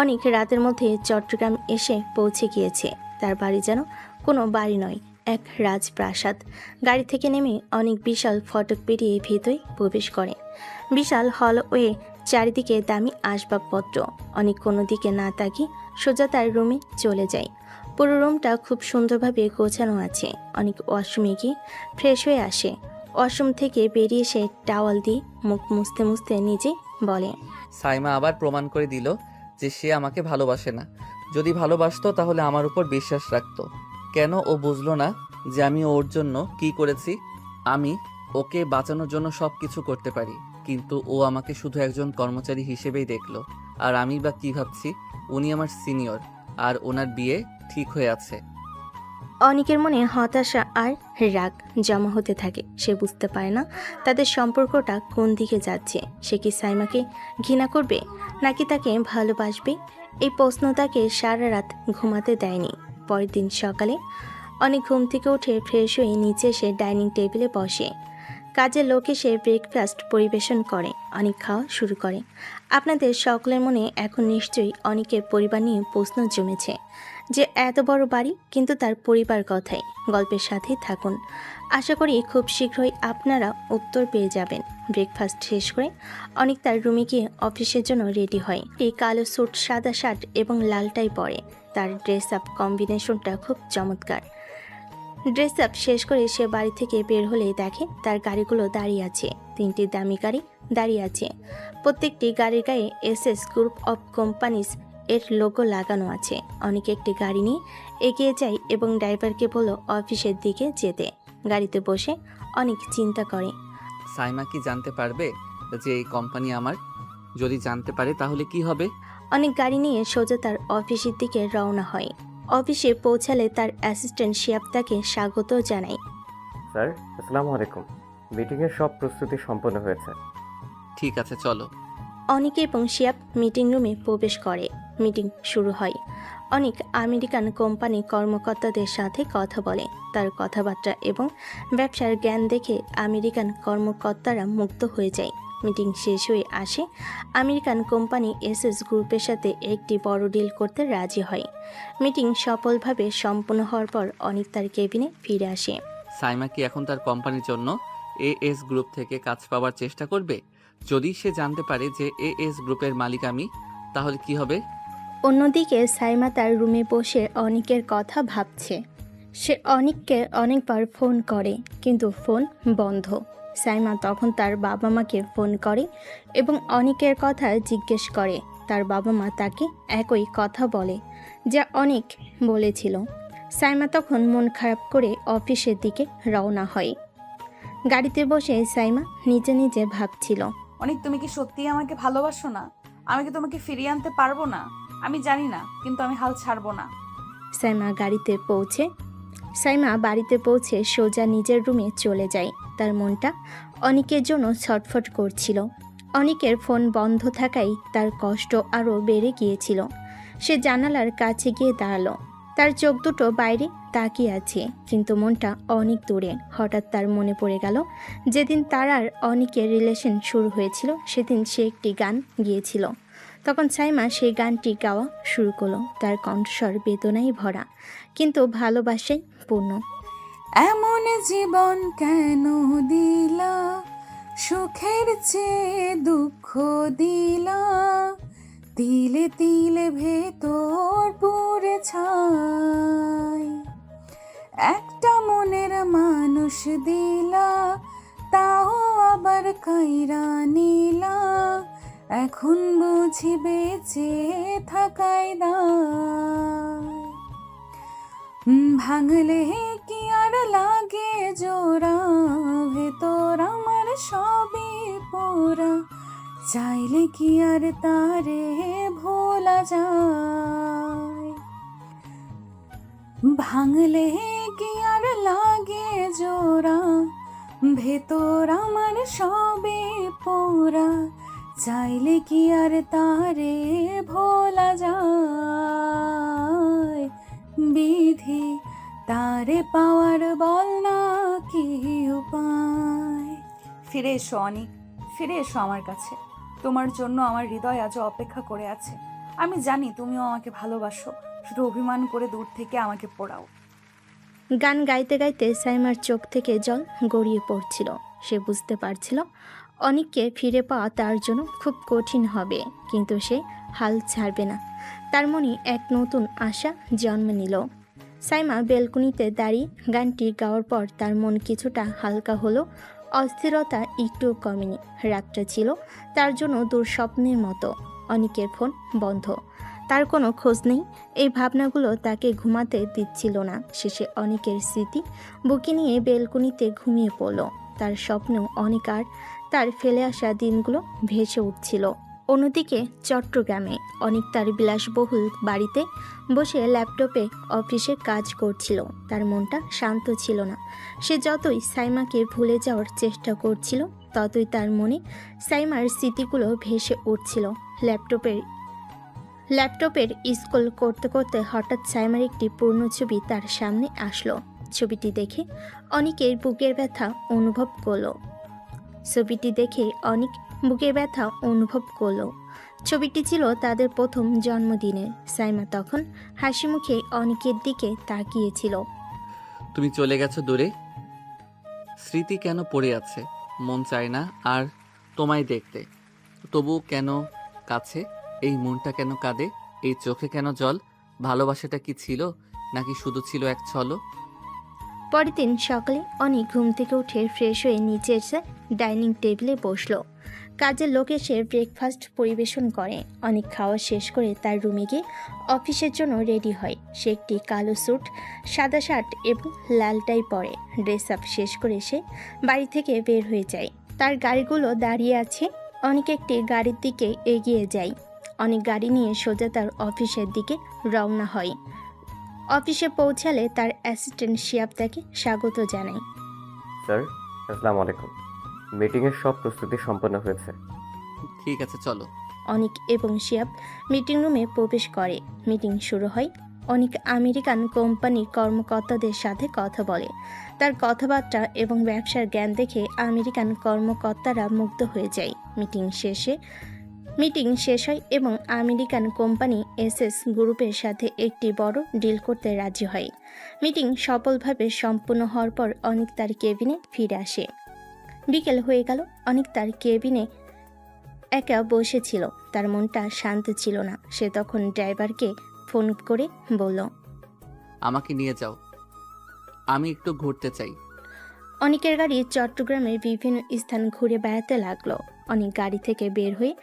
অনিক রাতের মধ্যে চট্টগ্রাম এসে পৌঁছে গিয়েছে। তার বাড়ি যেন কোনো বাড়ি নয়, এক রাজপ্রাসাদ। গাড়ি থেকে নেমে অনেক বিশাল ফটক পেরিয়ে ভেতরে প্রবেশ করে। বিশাল হলওয়ে, চারিদিকে দামি আসবাবপত্র। অনেক কোনো দিকে না তাকিয়ে সোজা তার রুমে চলে যায়। পুরো রুমটা খুব সুন্দরভাবে গোছানো আছে। অনেক ওয়াশরুমে গিয়ে ফ্রেশ হয়ে আসে। ওয়াশরুম থেকে বেরিয়ে এসে টাওয়াল দিয়ে মুখ মুছতে মুছতে নিজে বলে, সাইমা আবার প্রমাণ করে দিল যে সে আমাকে ভালোবাসে না। যদি ভালোবাসতো তাহলে আমার উপর বিশ্বাস রাখতো। কেন ও বুঝলো না যে আমি ওর জন্য কি করেছি? আমি ওকে বাঁচানোর জন্য সব কিছু করতে পারি, কিন্তু ও আমাকে শুধু একজন কর্মচারী হিসেবেই দেখলো। আর আমি বা কি ভাবছি, উনি আমার সিনিয়র আর ওনার বিয়ে ঠিক হয়ে আছে। অনিকের মনে হতাশা আর রাগ জমা হতে থাকে। সে বুঝতে পারে না তাদের সম্পর্কটা কোন দিকে যাচ্ছে। সে কি সাইমাকে ঘৃণা করবে নাকি তাকে ভালোবাসবে? এই প্রশ্ন তাকে সারা রাত ঘুমাতে দেয়নি। পরের দিন সকালে অনেক ঘুম থেকে উঠে ফ্রেশ হয়ে নিচে এসে ডাইনিং টেবিলে বসে। কাজের লোক এসে ব্রেকফাস্ট পরিবেশন করে। অনেক খাওয়া শুরু করে। আপনাদের সকলের মনে এখন নিশ্চয়ই অনেকের পরিবার নিয়ে প্রশ্ন জমেছে যে এত বড় বাড়ি, কিন্তু তার পরিবার কথাই। গল্পের সাথেই থাকুন। আশা করি খুব শীঘ্রই আপনারা উত্তর পেয়ে যাবেন। ব্রেকফাস্ট শেষ করে অনেক তার রুমে গিয়ে অফিসের জন্য রেডি হয়। একটি কালো স্যুট, সাদা শার্ট এবং লাল টাই পরে। তার ড্রেস আপ কম্বিনেশনটা খুব চমৎকার। ড্রেস আপ শেষ করে সে বাড়ি থেকে বের হলেই দেখে তার গাড়িগুলো দাঁড়িয়ে আছে। 3টি দামি গাড়ি দাঁড়িয়ে আছে। প্রত্যেকটি গাড়ির গায়ে এসএস গ্রুপ অফ কোম্পানিজ এর লোগো লাগানো আছে। অনেকে একটি গাড়ি নিয়ে এগিয়ে যায় এবং ড্রাইভারকে বলল অফিসের দিকে যেতে। গাড়িতে বসে অনেক চিন্তা করে। সাইমা কি জানতে পারবে যে এই কোম্পানি আমার? যদি জানতে পারে তাহলে কি হবে? অনেক গাড়ি নিয়ে সোজা তার অফিসের দিকে রওনা হয়। অফিসে পৌঁছালে তার অ্যাসিস্ট্যান্ট শিয়াব তাকে স্বাগত জানায়। স্যার, আসসালামু আলাইকুম। মিটিংয়ের সব প্রস্তুতি সম্পন্ন হয়েছে। ঠিক আছে, চলো। অনিক এবং শিয়াব মিটিং রুমে প্রবেশ করে। মিটিং শুরু হয়। অনেক আমেরিকান কোম্পানি কর্মকর্তাদের সাথে কথা বলে। তার কথাবার্তা এবং ব্যবসার জ্ঞান দেখে আমেরিকান কর্মকর্তারা মুগ্ধ হয়ে যায়। মিটিং শেষ হয়ে আসে। আমেরিকান কোম্পানি এসএস গ্রুপের সাথে একটি বড় ডিল করতে রাজি হয়। মিটিং সফলভাবে সম্পন্ন হওয়ার পর অনিক তার কেবিনে ফিরে আসে। সাইমা কি এখন তার কোম্পানির জন্য এএস গ্রুপ থেকে কাজ পাওয়ার চেষ্টা করবে? যদি সে জানতে পারে যে এএস গ্রুপের মালিক আমি, তাহলে কি হবে? অন্যদিকে সাইমা তার রুমে বসে অনিকের কথা ভাবছে। সে অনিককে অনেকবার ফোন করে, কিন্তু ফোন বন্ধ। সাইমা তখন তার বাবা মাকে ফোন করে এবং অনিকের কথা জিজ্ঞেস করে। তার বাবা মা তাকে একই কথা বলে যা অনিক বলেছিল। সাইমা তখন মন খারাপ করে অফিসের দিকে রওনা হয়। গাড়িতে বসে সাইমা নিজে নিজে ভাবছিল, অনেক, তুমি কি সত্যিই আমাকে ভালোবাসো না? আমি কি তোমাকে ফিরিয়ে আনতে পারবো না? আমি জানি না, কিন্তু আমি হাল ছাড়বো না। সাইমা বাড়িতে পৌঁছে সোজা নিজের রুমে চলে যায়। তার মনটা অনিকের জন্য ছটফট করছিল। অনিকের ফোন বন্ধ থাকায় তার কষ্ট আরও বেড়ে গিয়েছিল। সে জানালার কাছে গিয়ে দাঁড়ালো। তার চোখ দুটো বাইরে তাকিয়ে আছে, কিন্তু মনটা অনেক দূরে। হঠাৎ তার মনে পড়ে গেল যেদিন তার আর অনিকের রিলেশন শুরু হয়েছিল, সেদিন সে একটি গান গিয়েছিল। তখন সাইমা সেই গানটি গাওয়া শুরু করলো। তার কণ্ঠস্বর বেদনায় ভরা, কিন্তু ভালোবাসায় পূর্ণ। এমন জীবন কেন দিলা, সুখের চেয়ে দুঃখ দিলা, তিলে তিলে ভেতর পুরে ছাই। একটা মনের মানুষ দিলা, তাও আবার কাইরা নিলা, এখন বুঝি বেঁচে থাকাই দায়। ভাঙলে কি আর লাগে জোড়া, ভেতর আমার সবই পোড়া, চাইলে কি আর তারে ভোলা যায়। ভাঙলে কি আর লাগে জোড়া, ভেতর আমার সবই পোড়া, চাইলে কি আর তারে ভোলা যায়। বিধি তারে পাওয়ার বল না কি উপায়। ফিরে এসো অনিক, ফিরে এসো আমার কাছে। তোমার জন্য আমার হৃদয় আজও অপেক্ষা করে আছে। আমি জানি তুমিও আমাকে ভালোবাসো, শুধু অভিমান করে দূর থেকে আমাকে পোড়াও। গান গাইতে গাইতে সাইমার চোখ থেকে জল গড়িয়ে পড়ছিল। সে বুঝতে পারছিল অনিককে ফিরে পাওয়া তার জন্য খুব কঠিন হবে, কিন্তু সে হাল ছাড়বে না। তার মনে এক নতুন আশা জন্ম নিল। সাইমা বেলকুনিতে দাঁড়িয়ে গানটি গাওয়ার পর তার মন কিছুটা হালকা হলো। অস্থিরতা একটু কমেনি। রাতটা ছিল তার জন্য দুঃস্বপ্নের মতো। অনিকের ফোন বন্ধ, তার কোনো খোঁজ নেই। এই ভাবনাগুলো তাকে ঘুমাতে দিচ্ছিল না। শেষে অনিকের স্মৃতি বুকে নিয়ে বেলকুনিতে ঘুমিয়ে পড়ল। তার স্বপ্নেও অনিক আর তার ফেলে আসা দিনগুলো ভেসে উঠছিল। অন্যদিকে চট্টগ্রামে অনিক তার বিলাসবহুল বাড়িতে বসে ল্যাপটপে অফিসের কাজ করছিল। তার মনটা শান্ত ছিল না। সে যতই সাইমাকে ভুলে যাওয়ার চেষ্টা করছিল, ততই তার মনে সাইমার স্মৃতিগুলো ভেসে উঠছিল। ল্যাপটপের স্ক্রল করতে করতে হঠাৎ সাইমার একটি পূর্ণ ছবি তার সামনে আসলো। ছবিটি দেখে অনিকের বুকের ব্যথা অনুভব করলো। ছবিটি ছিল তাদের প্রথম জন্মদিনের। সাইমা তখন হাসি মুখে অনিকের দিকে তাকিয়েছিল। তুমি চলে গেছো দূরে, স্মৃতি কেন পড়ে আছে, মন চায় না আর তোমায় দেখতে। তবু কেন কাছে, এই মনটা কেন কাঁদে, এই চোখে কেন জল? ভালোবাসাটা কি ছিল, নাকি শুধু ছিল এক ছলো? পরের দিন সকালে অনেক ঘুম থেকে উঠে ফ্রেশ হয়ে নিচে এসে ডাইনিং টেবিলে বসলো। কাজের লোক এসে ব্রেকফাস্ট পরিবেশন করে। অনেক খাওয়া শেষ করে তার রুমে গিয়ে অফিসের জন্য রেডি হয়। সে একটি কালো স্যুট, সাদা শার্ট এবং লাল টাই পরে। ড্রেস আপ শেষ করে সে বাড়ি থেকে বের হয়ে যায়। তার গাড়িগুলো দাঁড়িয়ে আছে। অনেক একটি গাড়ির দিকে এগিয়ে যায়। অনেক গাড়ি নিয়ে সোজা তার অফিসের দিকে রওনা হয়। অফিসে পৌঁছালে তার অ্যাসিস্ট্যান্ট শিয়াব তাকে স্বাগত জানায়। স্যার, আসসালামু আলাইকুম। মিটিংয়ের সব প্রস্তুতি সম্পন্ন হয়েছে। ঠিক আছে, চলো। অনিক এবং শিয়াব মিটিং রুমে প্রবেশ করে। মিটিং শুরু হয়। অনিক আমেরিকান কোম্পানির কর্মকর্তাদের সাথে কথা বলে। তার কথাবার্তা এবং ব্যবসার জ্ঞান দেখে আমেরিকান কর্মকর্তারা মুগ্ধ হয়ে যায়। মিটিং শেষ হয় এবং আমেরিকান কোম্পানি এসএস গ্রুপের সাথে একটি বড় ডিল করতে রাজি হয়। মিটিং সফলভাবে সম্পূর্ণ হওয়ার পর অনিক তার কেবিনে ফিরে আসে। বিকেল হয়ে গেল। অনিক তার কেবিনে একা বসেছিল। তার মনটা শান্ত ছিল না। সে তখন ড্রাইভারকে ফোন করে বলল, আমাকে নিয়ে যাও, আমি একটু ঘুরতে চাই। অনিকের গাড়ি চট্টগ্রামের বিভিন্ন স্থান ঘুরে বেড়াতে লাগলো। অনেক গাড়ি থেকে বের হয়ে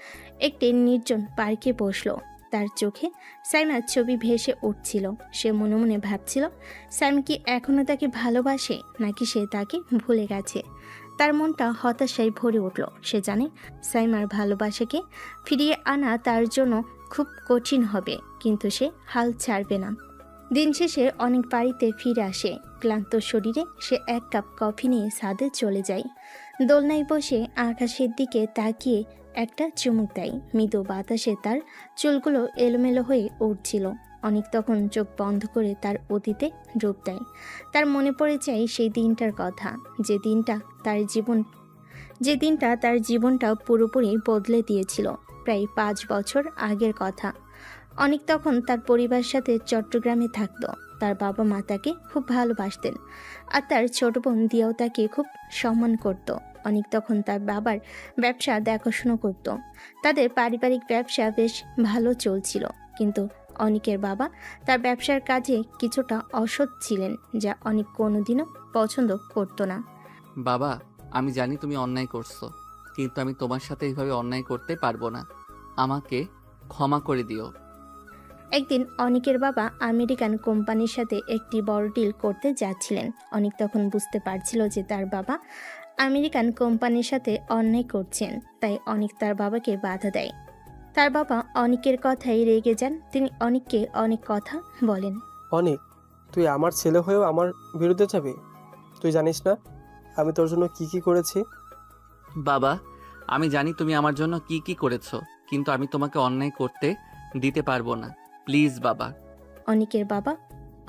একটি নির্জন পার্কে বসলো। তার চোখে সাইমার ছবি ভেসে উঠছিল। সে মনে মনে ভাবছিল, সাইম কি এখনও তাকে ভালোবাসে, নাকি সে তাকে ভুলে গেছে। তার মনটা হতাশায় ভরে উঠল। সে জানে সাইমার ভালোবাসাকে ফিরিয়ে আনা তার জন্য খুব কঠিন হবে, কিন্তু সে হাল ছাড়বে না। দিন শেষে অনেক বাড়িতে ফিরে আসে। ক্লান্ত শরীরে সে এক কাপ কফি নিয়ে ছাদে চলে যায়। দোলনায় বসে আকাশের দিকে তাকিয়ে একটা চুমুক দেয়। মৃদু বাতাসে তার চুলগুলো এলোমেলো হয়ে উঠছিল। অনেক তখন চোখ বন্ধ করে তার অতীতে ডুব দেয়। তার মনে পড়ে যায় সেই দিনটার কথা, যে দিনটা তার জীবনটা পুরোপুরি বদলে দিয়েছিল। প্রায় 5 বছর আগের কথা। অনেক তখন তার পরিবারের সাথে চট্টগ্রামে থাকতো। তার বাবা মা তাকে খুব ভালোবাসতেন, আর তার ছোট বোন দিয়াও তাকে খুব সম্মান করত। অনেক তখন তার বাবার ব্যবসা দেখাশোনা করত। তাদের পারিবারিক ব্যবসা বেশ ভালো চলছিল, কিন্তু অনিকের বাবা তার ব্যবসার কাজে কিছুটা অসৎ ছিলেন, যা অনেক কোনোদিনও পছন্দ করত না। বাবা, আমি জানি তুমি অন্যায় করছো, কিন্তু আমি তোমার সাথে এইভাবে অন্যায় করতে পারবো না। আমাকে ক্ষমা করে দিও। একদিন অনিকের বাবা আমেরিকান কোম্পানির সাথে একটি বড় ডিল করতে যাচ্ছিলেন। অনিক তখন বুঝতে পারছিল যে তার বাবা আমেরিকান কোম্পানির সাথে অন্যায় করছেন, তাই অনিক তার বাবাকে বাধা দেয়। তার বাবা অনিকের কথায় রেগে যান। তিনি অনিককে অনেক কথা বলেন। অনেক, তুই আমার ছেলে হয়েও আমার বিরুদ্ধে যাবি? তুই জানিস না আমি তোর জন্য কি কি করেছি? বাবা, আমি জানি তুমি আমার জন্য কি কি করেছো, কিন্তু আমি তোমাকে অন্যায় করতে দিতে পারবো না। প্লিজ বাবা। অনিকের বাবা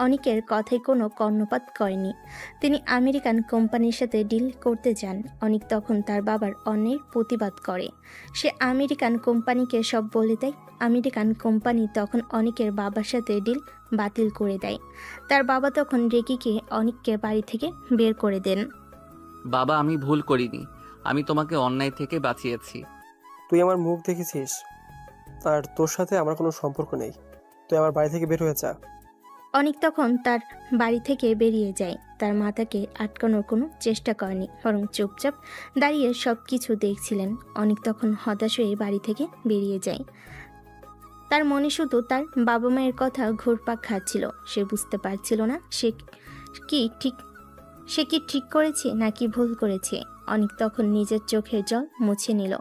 অনিকের কথায় কোনো কর্ণপাত করেনি। তিনি আমেরিকান কোম্পানির সাথে ডিল করতে যান। অনিক তখন তার বাবার অন্যায়ের প্রতিবাদ করে। সে আমেরিকান কোম্পানিকে সব বলে দেয়। আমেরিকান কোম্পানি তখন অনিকের বাবার সাথে ডিল বাতিল করে দেয়। তার বাবা তখন রেগে গিয়ে অনিককে বাড়ি থেকে বের করে দেন। বাবা, আমি ভুল করিনি, আমি তোমাকে অন্যায় থেকে বাঁচিয়েছি। তুই আমার মুখ দেখেছিস, আর তোর সাথে আমার কোনো সম্পর্ক নেই। তুই আমার বাড়ি থেকে বের হয়ে যা। অনিক তখন তার বাড়ি থেকে বেরিয়ে যায়। তার মাতাকে আটকানোর কোনো চেষ্টা করেনি, বরং চুপচাপ দাঁড়িয়ে সব কিছু দেখছিলেন। অনিক তখন হতাশ হয়ে বাড়ি থেকে বেরিয়ে যায়। তার মনে শুধু তার বাবা মায়ের কথা ঘুরপাক খাচ্ছিল। সে বুঝতে পারছিল না সে কি ঠিক করেছে নাকি ভুল করেছে। অনিক তখন নিজের চোখের জল মুছে নিল।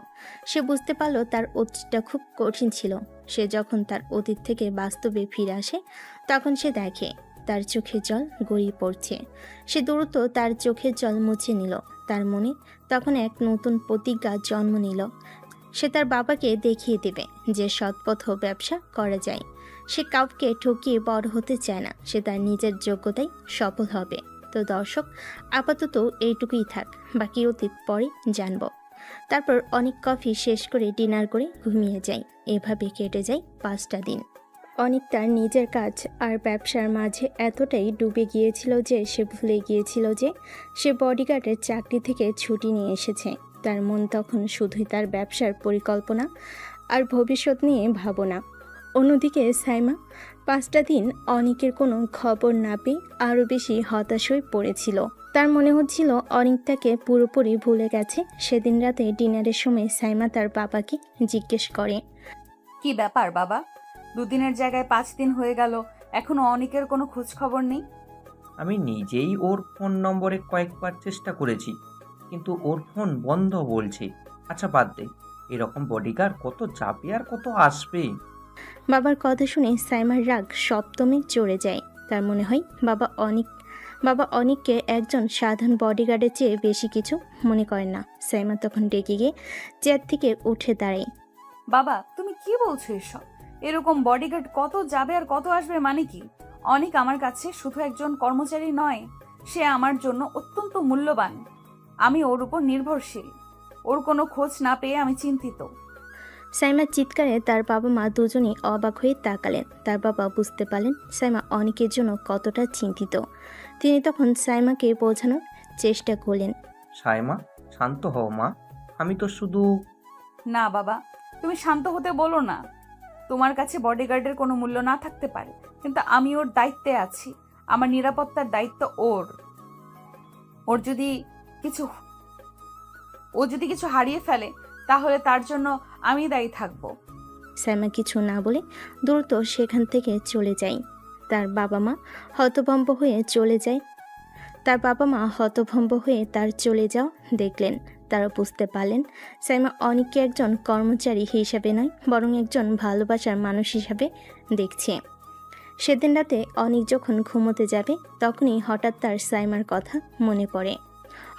সে বুঝতে পারল তার অতীতটা খুব কঠিন ছিল। সে যখন তার অতীত থেকে বাস্তবে ফিরে আসে, তখন সে দেখে তার চোখের জল গড়িয়ে পড়ছে। সে দ্রুত তার চোখের জল মুছে নিল। তার মনে তখন এক নতুন প্রতিজ্ঞা জন্ম নিল। সে তার বাবাকে দেখিয়ে দেবে যে সৎপথ ব্যবসা করা যায়। সে কাউকে ঠকিয়ে বড় হতে চায় না। সে তার নিজের যোগ্যতায় সফল হবে। তো দর্শক, আপাতত এইটুকুই থাক, বাকি অতীত পরে জানব। তারপর অনেক কফি শেষ করে ডিনার করে ঘুমিয়ে যায়। এভাবে কেটে যায় 5টা দিন। অনেক তার নিজের কাজ আর ব্যবসার মাঝে এতটাই ডুবে গিয়েছিল যে সে ভুলে গিয়েছিল যে সে বডিগার্ডের চাকরি থেকে ছুটি নিয়ে এসেছে। তার মন তখন শুধুই তার ব্যবসার পরিকল্পনা আর ভবিষ্যৎ নিয়ে ভাবনা। অন্যদিকে সাইমা 5টা দিন অনিকের কোনো খবর না পেয়ে আরও বেশি হতাশ হয়ে পড়েছিল। তার মনে হচ্ছিল অনিক তাকে পুরোপুরি ভুলে গেছে। সেদিন রাতে ডিনারের সময় সাইমা তার বাবাকে জিজ্ঞেস করে, কি ব্যাপার বাবা, 2 দিনের জায়গায় 5 দিন হয়ে গেল, এখনো অনিকের কোনো খোঁজ খবর নেই? আমি নিজেই ওর ফোন নম্বরে কয়েকবার চেষ্টা করেছি, কিন্তু ওর ফোন বন্ধ বলছে। আচ্ছা বাদ দে, এরকম বডিগার্ড কত যাবে আর কত আসবে। বাবার কথা শুনে সাইমার রাগ সপ্তমে চড়ে যায়। তার মনে হয় বাবা অনিককে একজন সাধারণ বডিগার্ডের চেয়ে বেশি কিছু মনে করেন না। সাইমা তখন রেগে গিয়ে চেয়ার থেকে উঠে দাঁড়ায়। বাবা, তুমি কি বলছো এসব? এরকম বডিগার্ড কত যাবে আর কত আসবে মানে কি? অনিক আমার কাছে শুধু একজন কর্মচারী নয়, সে আমার জন্য অত্যন্ত মূল্যবান। আমি ওর উপর নির্ভরশীল। ওর কোনো খোঁজ না পেয়ে আমি চিন্তিত। সাইমার চিৎকারে তার বাবা মা দুজনেই অবাক হয়ে তাকালেন। তার বাবা বুঝতে পারলেন সাইমা অনিকের জন্য কতটা চিন্তিত। তিনি তখন সাইমাকে বোঝানোর চেষ্টা করলেন। সায়মা, শান্ত হও মা, আমি তো শুধু। না বাবা, তুমি শান্ত হতে বলো না। তোমার কাছে বডিগার্ডের কোনো মূল্য না থাকতে পারে, কিন্তু আমি ওর দায়িত্বে আছি। আমার নিরাপত্তার দায়িত্ব ওর। ওর যদি কিছু ও যদি কিছু হারিয়ে ফেলে, তাহলে তার জন্য আমি দায়ী থাকবো। সাইমা কিছু না বলে দ্রুত সেখান থেকে চলে যায়। তার বাবা মা হতভম্ব হয়ে তার চলে যাওয়া দেখলেন। তারা বুঝতে পারলেন সাইমা অনিককে একজন কর্মচারী হিসাবে নয়, বরং একজন ভালোবাসার মানুষ হিসাবে দেখছে। সেদিন রাতে অনিক যখন ঘুমোতে যাবে, তখনই হঠাৎ তার সাইমার কথা মনে পড়ে।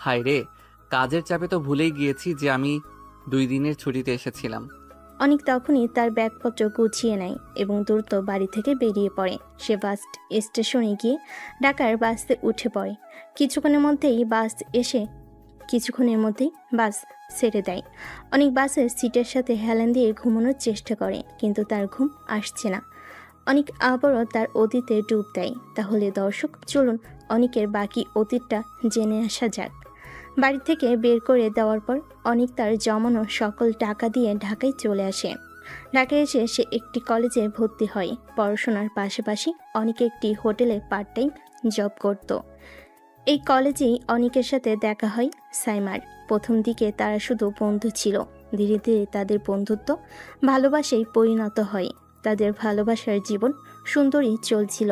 হায় রে, কাজের চাপে তো ভুলেই গিয়েছি যে আমি 2 দিনের ছুটিতে এসেছিলাম। অনিক তখনই তার ব্যাগপত্র গুছিয়ে নেয় এবং দ্রুত বাড়ি থেকে বেরিয়ে পড়ে। সে বাস স্টেশনে গিয়ে ঢাকার বাসে উঠে পড়ে। কিছুক্ষণের মধ্যেই বাস ছেড়ে দেয়। অনেক বাসের সিটের সাথে হেলান দিয়ে ঘুমানোর চেষ্টা করে, কিন্তু তার ঘুম আসছে না। অনেক আবারও তার অতীতে ডুব দেয়। তাহলে দর্শক, চলুন অনিকের বাকি অতীতটা জেনে আসা যাক। বাড়ি থেকে বের করে দেওয়ার পর অনিক তার জমানো সকল টাকা দিয়ে ঢাকায় চলে আসে। ঢাকায় এসে সে একটি কলেজে ভর্তি হয়। পড়াশোনার পাশাপাশি অনিক একটি হোটেলে পার্ট টাইম জব করত। এই কলেজেই অনিকের সাথে দেখা হয় সাইমার। প্রথম দিকে তারা শুধু বন্ধু ছিল। ধীরে ধীরে তাদের বন্ধুত্ব ভালোবাসায় পরিণত হয়। তাদের ভালোবাসার জীবন সুন্দরই চলছিল।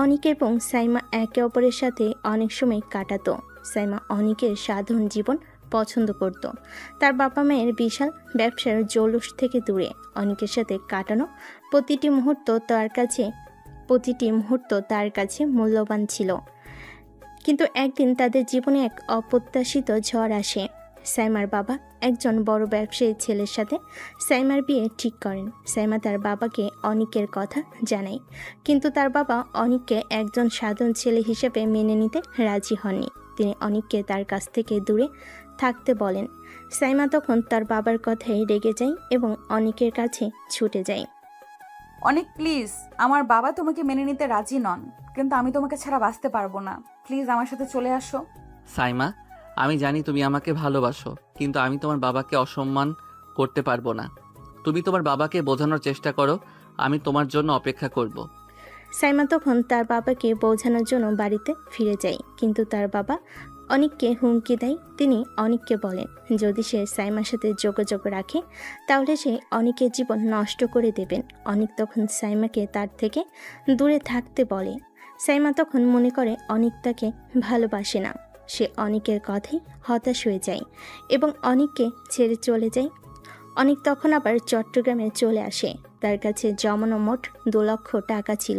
অনিক এবং সাইমা একে অপরের সাথে অনেক সময় কাটাতো। সাইমা অনিকের সাধারণ জীবন পছন্দ করত। তার বাবা মায়ের বিশাল ব্যবসার জৌলুস থেকে দূরে অনিকের সাথে কাটানো প্রতিটি মুহূর্ত তার কাছে মূল্যবান ছিল। কিন্তু একদিন তাদের জীবনে এক অপ্রত্যাশিত ঝড় আসে। সাইমার বাবা একজন বড় ব্যবসায়ী ছেলের সাথে সাইমার বিয়ে ঠিক করেন। সাইমা তার বাবাকে অনিকের কথা জানায়, কিন্তু তার বাবা অনিককে একজন সাধারণ ছেলে হিসেবে মেনে নিতে রাজি হননি। তিনি অনিককে তার কাছ থেকে দূরে থাকতে বলেন। সাইমা তখন তার বাবার কথায় রেগে যায় এবং অনিকের কাছে ছুটে যায়। অনেক প্লিজ, আমার বাবা তোমাকে মেনে নিতে রাজি নন, কিন্তু আমি তোমাকে ছাড়া বাঁচতে পারবো না। প্লিজ আমার সাথে চলে আসো। সাইমা, আমি জানি তুমি আমাকে ভালোবাসো, কিন্তু আমি তোমার বাবাকে অসম্মান করতে পারবো না। তুমি তোমার বাবাকে বোঝানোর চেষ্টা করো, আমি তোমার জন্য অপেক্ষা করব। সাইমা তখন তার বাবাকে বোঝানোর জন্য বাড়িতে ফিরে যায়, কিন্তু তার বাবা অনিককে হুমকি দেয়। তিনি অনিককে বলেন যদি সে সাইমার সাথে যোগাযোগ রাখে তাহলে সে অনিকের জীবন নষ্ট করে দেবেন। অনিক তখন সাইমাকে তার থেকে দূরে থাকতে বলে। সাইমা তখন মনে করে অনিক তাকে ভালোবাসে না। সে অনিকের কথাই হতাশ হয়ে যায় এবং অনিককে ছেড়ে চলে যায়। অনিক তখন আবার চট্টগ্রামে চলে আসে। তার কাছে জমানো মোট 2 লক্ষ টাকা ছিল।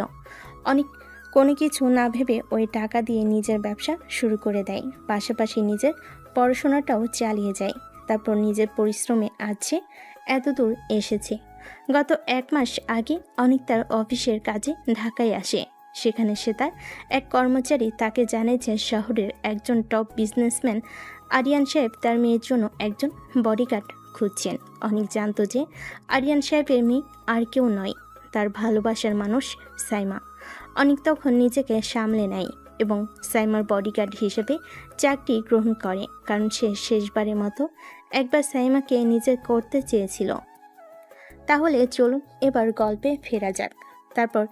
অনিক কোনো কিছু না ভেবে ওই টাকা দিয়ে নিজের ব্যবসা শুরু করে দেয়, পাশাপাশি নিজের পড়াশোনাটাও চালিয়ে যায়। তারপর নিজের পরিশ্রমে আছে এতদূর এসেছে। গত 1 মাস আগে অনিক তার অফিসের কাজে ঢাকায় আসে। সেখানে সে তার এক কর্মচারী তাকে জানায় যে শহরের একজন টপ বিজনেসম্যান আরিয়ান সাহেব তার মেয়ের জন্য একজন বডিগার্ড খুঁজছেন। অনেক জানতো যে আরিয়ান সাহেবের মেয়ে আর কেউ নয়, তার ভালোবাসার মানুষ সাইমা। অনেক তখন নিজেকে সামলে নেয় এবং সাইমার বডিগার্ড হিসেবে চাকরি গ্রহণ করে, কারণ সে শেষবারের মতো একবার সাইমাকে নিজে করতে চেয়েছিল। তাহলে চলুন এবার গল্পে ফেরা যাক। তারপর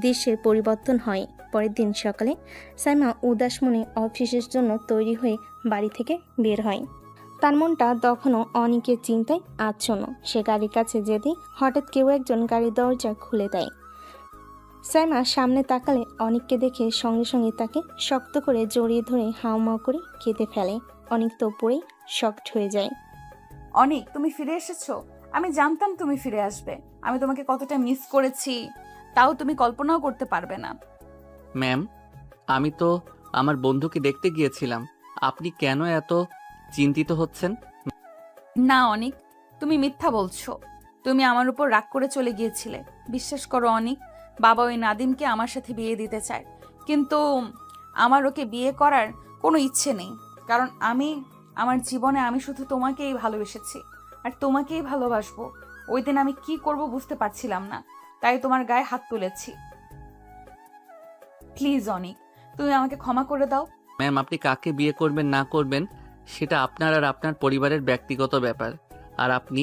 দৃশ্যের পরিবর্তন হয়। পরের দিন সকালে সাইমা উদাস মনে অফিসের জন্য তৈরি হয়ে বাড়ি থেকে বের হয়। তার মনটা তখনও অনেকের চিন্তায় আচ্ছন্ন। সে গাড়ির কাছে যেতেই হঠাৎ কেউ একজন গাড়ির দরজা খুলে দেয়। সাইমা সামনে তাকালে অনেককে দেখে সঙ্গে সঙ্গে তাকে শক্ত করে জড়িয়ে ধরে হাউমাউ করে কেঁদে ফেলে। অনেক তো পড়েই শকড হয়ে যায়। অনেক, তুমি ফিরে এসেছো। আমি জানতাম তুমি ফিরে আসবে। আমি তোমাকে কতটা মিস করেছি তাও তুমি কল্পনাও করতে পারবে না। ম্যাম, আমি তো আমার বন্ধুকে দেখতে গিয়েছিলাম। আপনি কেন এত চিন্তিত হচ্ছেন? না অনিক, তুমি মিথ্যা বলছো। তুমি আমার উপর রাগ করে চলে গিয়েছিলে। বিশ্বাস করো অনিক, বাবা ওই নাদিমকে আমার সাথে বিয়ে দিতে চায়, কিন্তু আমার ওকে বিয়ে করার কোনো ইচ্ছে নেই। কারণ আমার জীবনে আমি শুধু তোমাকেই ভালোবেসেছি আর তোমাকেই ভালোবাসবো। ওই দিন আমি কি করব বুঝতে পারছিলাম না, তাই তোমার গায়ে হাত তুলেছি। প্লিজ অনিক, তুমি আমাকে ক্ষমা করে দাও। ম্যাম, আপনি কাকে বিয়ে করবেন না করবেন সেটা আপনার আর আপনার পরিবারের ব্যক্তিগত ব্যাপার। আর আপনি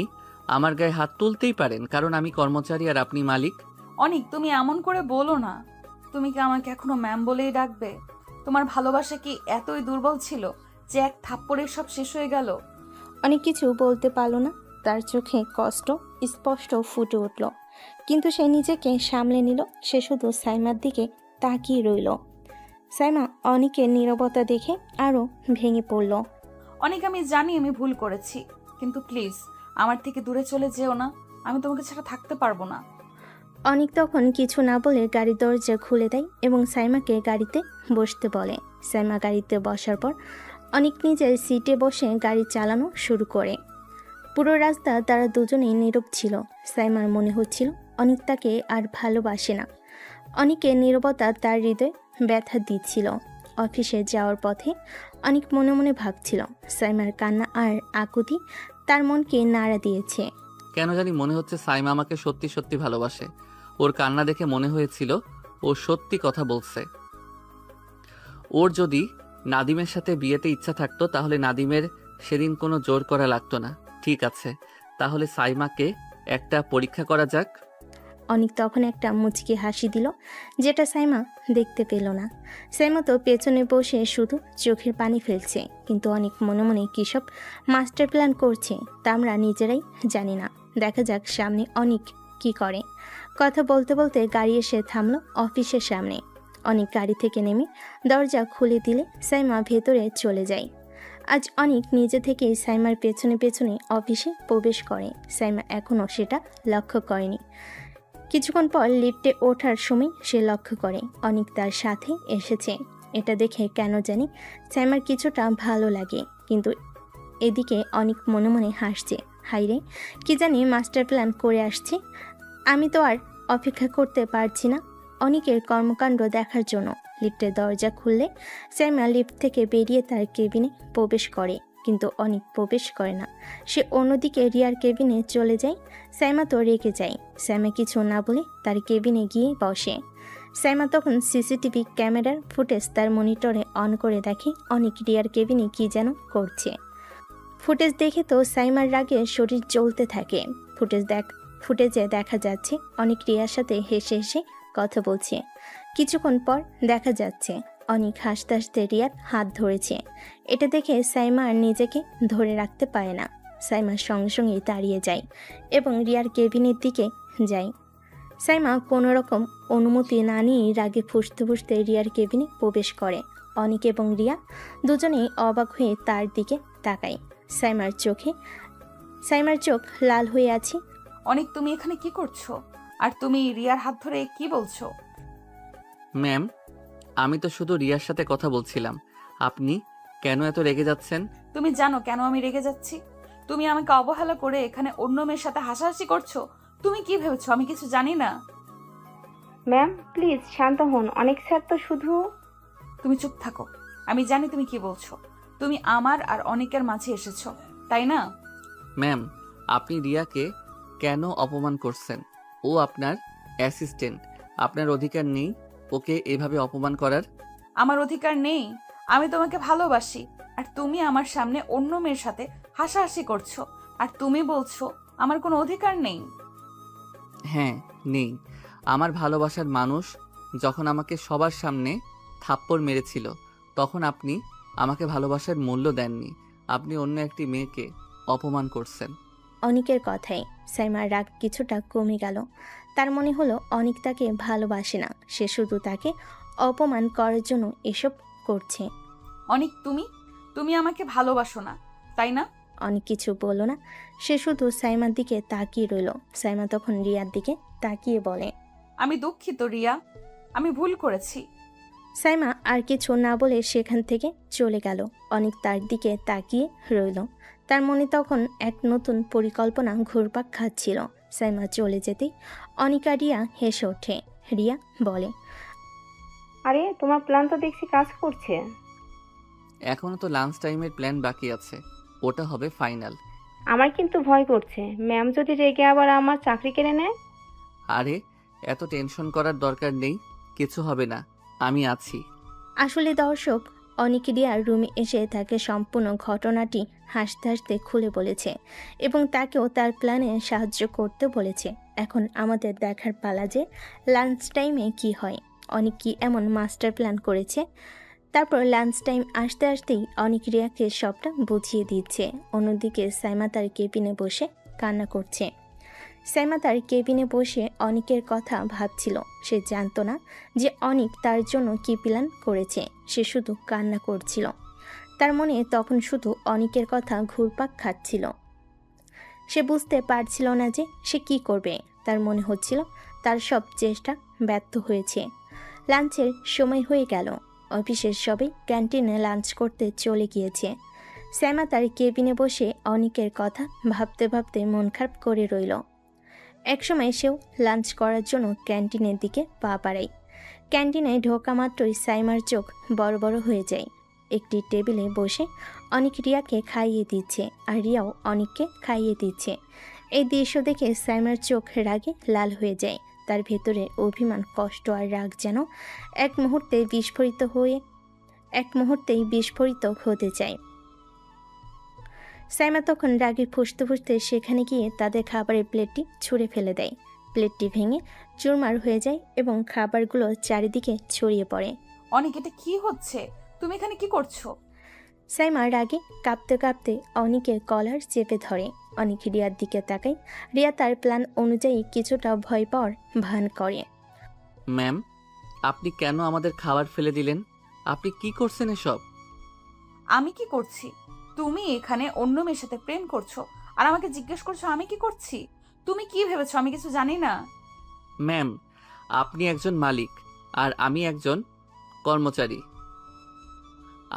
আমার গায়ে হাত তুলতেই পারেন, কারণ আমি কর্মচারী আর আপনি মালিক। অনিক, তুমি এমন করে বলো না। তুমি কি আমাকে এখনো ম্যাম বলেই ডাকবে? তোমার ভালোবাসা কি এতই দুর্বল ছিল যে এক থাপ্পড়ে সব শেষ হয়ে গেল? অনেক কিছু বলতে পারল না। তার চোখে কষ্ট স্পষ্ট ফুটে উঠল, কিন্তু সে নিজেকে সামলে নিল। সে শুধু সাইমার দিকে তাকিয়ে রইল। সাইমা অনেকের নীরবতা দেখে আরও ভেঙে পড়ল। অনিক, আমি জানি আমি ভুল করেছি, কিন্তু প্লিজ আমার থেকে দূরে চলে যেও না। আমি তোমাকে ছাড়া থাকতে পারবো না। অনেক তখন কিছু না বলে গাড়ির দরজা খুলে দেয় এবং সাইমাকে গাড়িতে বসতে বলে। সাইমা গাড়িতে বসার পর অনেক নিজের সিটে বসে গাড়ি চালানো শুরু করে। পুরো রাস্তা তারা দুজনেই নীরব ছিল। সাইমার মনে হচ্ছিল অনেক তাকে আর ভালোবাসে না। অনেকের নীরবতা তার হৃদয়ে ব্যথা দিচ্ছিল। অফিসে যাওয়ার পথে অনেক মনে মনে ভাবছিল, সাইমার কান্না আর আকুতি তার মনকে নাড়া দিয়েছে। কেন জানি মনে হচ্ছে সাইমা আমাকে সত্যি সত্যি ভালোবাসে। ওর কান্না দেখে মনে হয়েছিল ও সত্যি কথা বলছে। ওর যদি নাদিমের সাথে বিয়েতে ইচ্ছা থাকতো তাহলে নাদিমের সেদিন কোনো জোর করা লাগতো না। ঠিক আছে, তাহলে সাইমাকে একটা পরীক্ষা করা যাক। অনেক তখন একটা মুচকি হাসি দিল, যেটা সাইমা দেখতে পেল না। সাইমা তো পেছনে বসে শুধু চোখের পানি ফেলছে, কিন্তু অনেক মনে মনে কী সব মাস্টার প্ল্যান করছে তা আমরা নিজেরাই জানি না। দেখা যাক সামনে অনেক কি করে। কথা বলতে বলতে গাড়ি এসে থামলো অফিসের সামনে। অনেক গাড়ি থেকে নেমে দরজা খুলে দিলে সাইমা ভেতরে চলে যায়। আজ অনেক নিজে থেকেই সাইমার পেছনে পেছনে অফিসে প্রবেশ করে। সাইমা এখনও সেটা লক্ষ্য করেনি। কিছুক্ষণ পর লিফটে ওঠার সময় সে লক্ষ্য করে অনেক তার সাথে এসেছে। এটা দেখে কেন জানি সাইমার কিছুটা ভালো লাগে, কিন্তু এদিকে অনেক মনে মনে হাসছে। হাইরে, কি জানি মাস্টার প্ল্যান করে আসছে। আমি তো আর অপেক্ষা করতে পারছি না অনেকের কর্মকাণ্ড দেখার জন্য। লিফটের দরজা খুললে সাইমা লিফট থেকে বেরিয়ে তার কেবিনে প্রবেশ করে, কিন্তু অনেক প্রবেশ করে না। সে অন্যদিকে রিয়ার কেবিনে চলে যায়। সাইমা তো রেগে যায়। সাইমা কিছু না বলে তার কেবিনে গিয়ে বসে। সাইমা তখন সিসিটিভি ক্যামেরার ফুটেজ তার মনিটরে অন করে দেখে অনেক রিয়ার কেবিনে কি যেন করছে। ফুটেজ দেখে তো সাইমার রাগে শরীর জ্বলতে থাকে। ফুটেজে দেখা যাচ্ছে অনেক রিয়ার সাথে হেসে হেসে কথা বলছে। কিছুক্ষণ পর দেখা যাচ্ছে অনেক হাসতে হাসতে রিয়ার হাত ধরেছে। এটা দেখে সাইমা আর নিজেকে ধরে রাখতে পারে না। সাইমার সঙ্গে সঙ্গেই দাঁড়িয়ে যায় এবং রিয়ার কেবিনের দিকে যায়। সাইমা কোনো রকম অনুমতি না নিয়ে রাগে ফুঁসতে ফুঁসতে রিয়ার কেবিনে প্রবেশ করে। অনেক এবং রিয়া দুজনেই অবাক হয়ে তার দিকে তাকায়। সাইমার চোখ লাল হয়ে আছে। অনেক, তুমি এখানে কি করছো? আর তুমি রিয়ার হাত ধরে কি বলছো? ম্যাম, আমি তো শুধু রিয়ার সাথে কথা বলছিলাম। আপনি কেন এত রেগে যাচ্ছেন? তুমি জানো কেন আমি রেগে যাচ্ছি? তুমি আমাকে অবহেলা করে এখানে অন্য মেয়ের সাথে হাসাহাসি করছো। তুমি কি ভেবেছো আমি কিছু জানি না? ম্যাম প্লিজ শান্ত হন। অনেক স্যার তো শুধু। তুমি চুপ থাকো। আমি জানি তুমি কি বলছো। তুমি আমার আর অনেকের মাঝে এসেছো, তাই না? ম্যাম, আপনি রিয়াকে কেন অপমান করছেন? ও আপনার অ্যাসিস্ট্যান্ট, আপনার অধিকার নেই ওকে এভাবে অপমান করার। আমার অধিকার নেই? আমি তোমাকে ভালোবাসি, আর তুমি আমার সামনে অন্য মেয়ের সাথে হাসাহাসি করছো, আর তুমি বলছো আমার কোনো অধিকার নেই? হ্যাঁ, নেই। আমার ভালোবাসার মানুষ যখন আমাকে সবার সামনে থাপ্পড় মেরেছিল, তখন আপনি আমাকে ভালোবাসার মূল্য দেননি। আপনি অন্য একটি মেয়েকে অপমান করছেন। অনিকের কথায় সাইমার রাগ কিছুটা কমে গেল। তার মনে হলো অনিক তাকে ভালোবাসে না, সে শুধু তাকে অপমান করার জন্য এসব করছে। অনিক, তুমি তুমি আমাকে ভালোবাসো না, তাই না? অনেক কিছু বলল না, সে শুধু সাইমার দিকে তাকিয়ে রইল। সাইমা তখন রিয়ার দিকে তাকিয়ে বলে, আমি দুঃখিত রিয়া, আমি ভুল করেছি। সাইমা আর কিছু না বলে সেখান থেকে চলে গেল। অনেক তার দিকে তাকিয়ে রইল। তার মনে তখন এক নতুন পরিকল্পনা ঘুরপাক খাচ্ছিল। সাইমা চলে যেতেই অনিকা রিয়া হেসে ওঠে। রিয়া বলে, আরে তোমার প্ল্যান তো দেখছি কাজ করছে। এখনও তো লাঞ্চ টাইমের প্ল্যান বাকি আছে, ওটা হবে ফাইনাল। আমার কিন্তু ভয় করছে, ম্যাম যদি রেগে আবার আমার চাকরি কেড়ে নেয়। আরে এত টেনশন করার দরকার নেই, কিছু হবে না, আমি আছি। আসলে দর্শক, অনিক রিয়ার রুমে এসে তাকে সম্পূর্ণ ঘটনাটি হাসতে হাসতে খুলে বলেছে এবং তাকেও তার প্ল্যানে সাহায্য করতে বলেছে। এখন আমাদের দেখার পালা যে লাঞ্চ টাইমে কি হয়, অনিক কি এমন মাস্টার প্ল্যান করেছে। তারপর লাঞ্চ টাইম আসতে আসতেই অনিক রিয়াকে সবটা বুঝিয়ে দিচ্ছে। অন্যদিকে সাইমা তার কেবিনে বসে কান্না করছে। সাইমা তার কেবিনে বসে অনিকের কথা ভাবছিল। সে জানতো না যে অনিক তার জন্য কী প্ল্যান করেছে। সে শুধু কান্না করছিল। তার মনে তখন শুধু অনিকের কথা ঘুরপাক খাচ্ছিল। সে বুঝতে পারছিল না যে সে কি করবে। তার মনে হচ্ছিল তার সব চেষ্টা ব্যর্থ হয়েছে। লাঞ্চের সময় হয়ে গেল। অফিসের সবাই ক্যান্টিনে লাঞ্চ করতে চলে গিয়েছে। সাইমা তার কেবিনে বসে অনিকের কথা ভাবতে ভাবতে মন খারাপ করে রইল। একসময় সেও লাঞ্চ করার জন্য ক্যান্টিনের দিকে পা বাড়ায়। ক্যান্টিনে ঢোকা মাত্রই সাইমার চোখ বড় বড় হয়ে যায়। একটি টেবিলে বসে অনিক রিয়াকে খাইয়ে দিচ্ছে, আর রিয়াও অনিককে খাইয়ে দিচ্ছে। এই দৃশ্য দেখে সাইমার চোখ রাগে লাল হয়ে যায়। তার ভেতরে অভিমান, কষ্ট আর রাগ যেন এক মুহূর্তেই বিস্ফোরিত হতে চায়। সাইমা তখন রাগে ফুঁসতে ফুঁসতে সেখানে গিয়ে তাদের খাবারের প্লেটটি ছুঁড়ে ফেলে দেয়। প্লেটটি ভেঙে চুরমার হয়ে যায় এবং খাবারগুলো চারিদিকে ছড়িয়ে পড়ে। অনিক, এটা কি হচ্ছে? তুমি এখানে কি করছো? সাইমা রাগে কাঁপতে কাঁপতে অনিকের কলার চেপে ধরে। অনিক রিয়ার দিকে তাকায়। রিয়া তার প্ল্যান অনুযায়ী কিছুটা ভয় পাওয়ার ভান করে। ম্যাম, আপনি কেন আমাদের খাবার ফেলে দিলেন? আপনি কি করছেন এসব? আমি কি করছি? তুমি এখানে অন্য মেয়ের সাথে প্রেম করছো, আর আমাকে জিজ্ঞেস করছো আমি কি করছি? তুমি কি ভেবেছো আমি কিছু জানি না? ম্যাম, আপনি একজন মালিক আর আমি একজন কর্মচারী,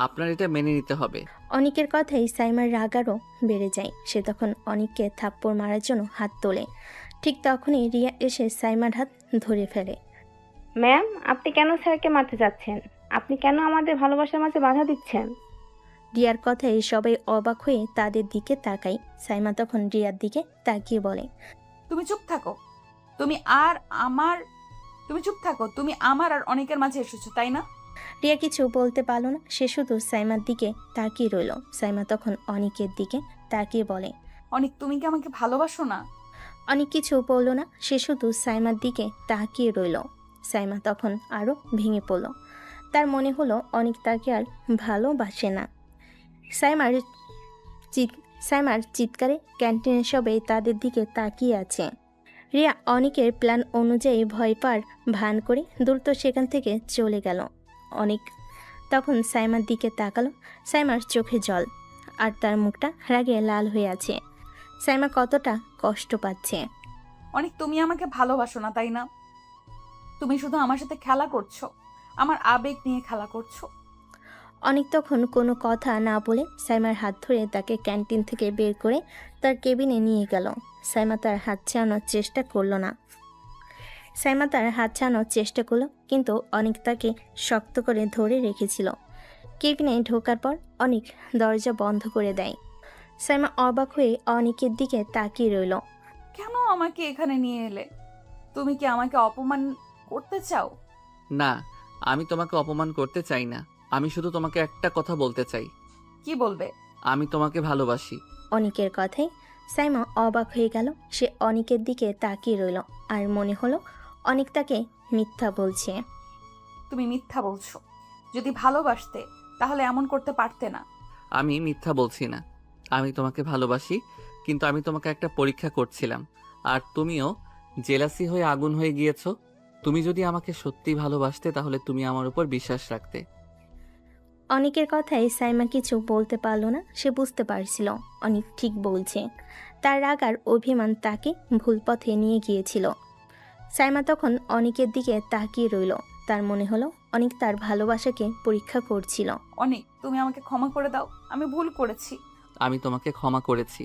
আপনার এটা মেনে নিতে হবে। অনিকের কথাই সাইমার রাগ আরও বেড়ে যায়। সে তখন অনিককে থাপ্পড় মারার জন্য হাত তোলে। ঠিক তখনই রিয়া এসে সাইমার হাত ধরে ফেলে। ম্যাম, আপনি কেন স্যারকে মারতে যাচ্ছেন? আপনি কেন আমাদের ভালোবাসার মাঝে বাধা দিচ্ছেন? রিয়ার কথায় সবাই অবাক হয়ে তাদের দিকে তাকায়। সাইমা তখন রিয়ার দিকে তাকিয়ে বলে, তুমি চুপ থাকো। তুমি চুপ থাকো। তুমি আমার আর অনেকের মাঝে এসেছো, তাই না? রিয়া কিছু বলতে পারল না। সে শুধু সাইমার দিকে তাকিয়ে রইল। সাইমা তখন অনিকের দিকে তাকিয়ে বলে, অনিক, তুমি কি আমাকে ভালোবাসো না? অনিক কিছু বলল না। সে শুধু সাইমার দিকে তাকিয়ে রইল। সাইমা তখন আরও ভেঙে পড়ল। তার মনে হলো অনিক তাকে আর ভালোবাসে না। সাইমার চিৎকারে ক্যান্টিনের সবাই তাদের দিকে তাকিয়ে আছে। রিয়া অনিকের প্ল্যান অনুযায়ী ভয় পাওয়ার ভান করে দ্রুত সেখান থেকে চলে গেল। অনিক তখন সাইমার দিকে তাকালো। সাইমার চোখে জল, আর তার মুখটা রাগে লাল হয়ে আছে। সাইমা কতটা কষ্ট পাচ্ছে। অনিক, তুমি আমাকে ভালোবাসো না, তাই না? তুমি শুধু আমার সাথে খেলা করছো, আমার আবেগ নিয়ে খেলা করছো। অনিক তখন কোনো কথা না বলে সাইমার হাত ধরে তাকে ক্যান্টিন থেকে বের করে তার কেবিনে নিয়ে গেল। সাইমা তার হাত ছাড়ানোর চেষ্টা করলো, কিন্তু অনিক তাকে শক্ত করে ধরে রেখেছিল। কেবিনে ঢোকার পর অনিক দরজা বন্ধ করে দেয়। সাইমা অবাক হয়ে অনিকের দিকে তাকিয়ে রইল। কেন আমাকে এখানে নিয়ে এলে? তুমি কি আমাকে অপমান করতে চাও? না, আমি তোমাকে অপমান করতে চাই না। আমি শুধু তোমাকে একটা কথা বলতে চাই। কি বলবে? আমি তোমাকে ভালোবাসি। অনিকের কথায় সাইমা অবাক হয়ে গেল। সে অনিকের দিকে তাকিয়ে রইল, আর মনে হলো অনিক তাকে মিথ্যা বলছে। তুমি মিথ্যা বলছো। যদি ভালোবাসতে তাহলে এমন করতে পারতে না। আমি মিথ্যা বলছি না। আমি তোমাকে ভালোবাসি, কিন্তু আমি তোমাকে একটা পরীক্ষা করছিলাম। আর তুমিও জেলাসি হয়ে আগুন হয়ে গিয়েছো। তুমি যদি আমাকে সত্যি ভালোবাসতে তাহলে তুমি আমার উপর বিশ্বাস রাখতে। অনিকের কথায় সাইমা কিছু বলতে পারল না। সে বুঝতে পারছিল অনিক ঠিক বলছে। তার রাগ আর অভিমান তাকে ভুল পথে নিয়ে গিয়েছিল। সাইমা তখন অনিকের দিকে তাকিয়ে রইল। তার মনে হলো অনিক তার ভালোবাসাকে পরীক্ষা করছিল। অনেক, তুমি আমাকে ক্ষমা করে দাও, আমি ভুল করেছি। আমি তোমাকে ক্ষমা করেছি,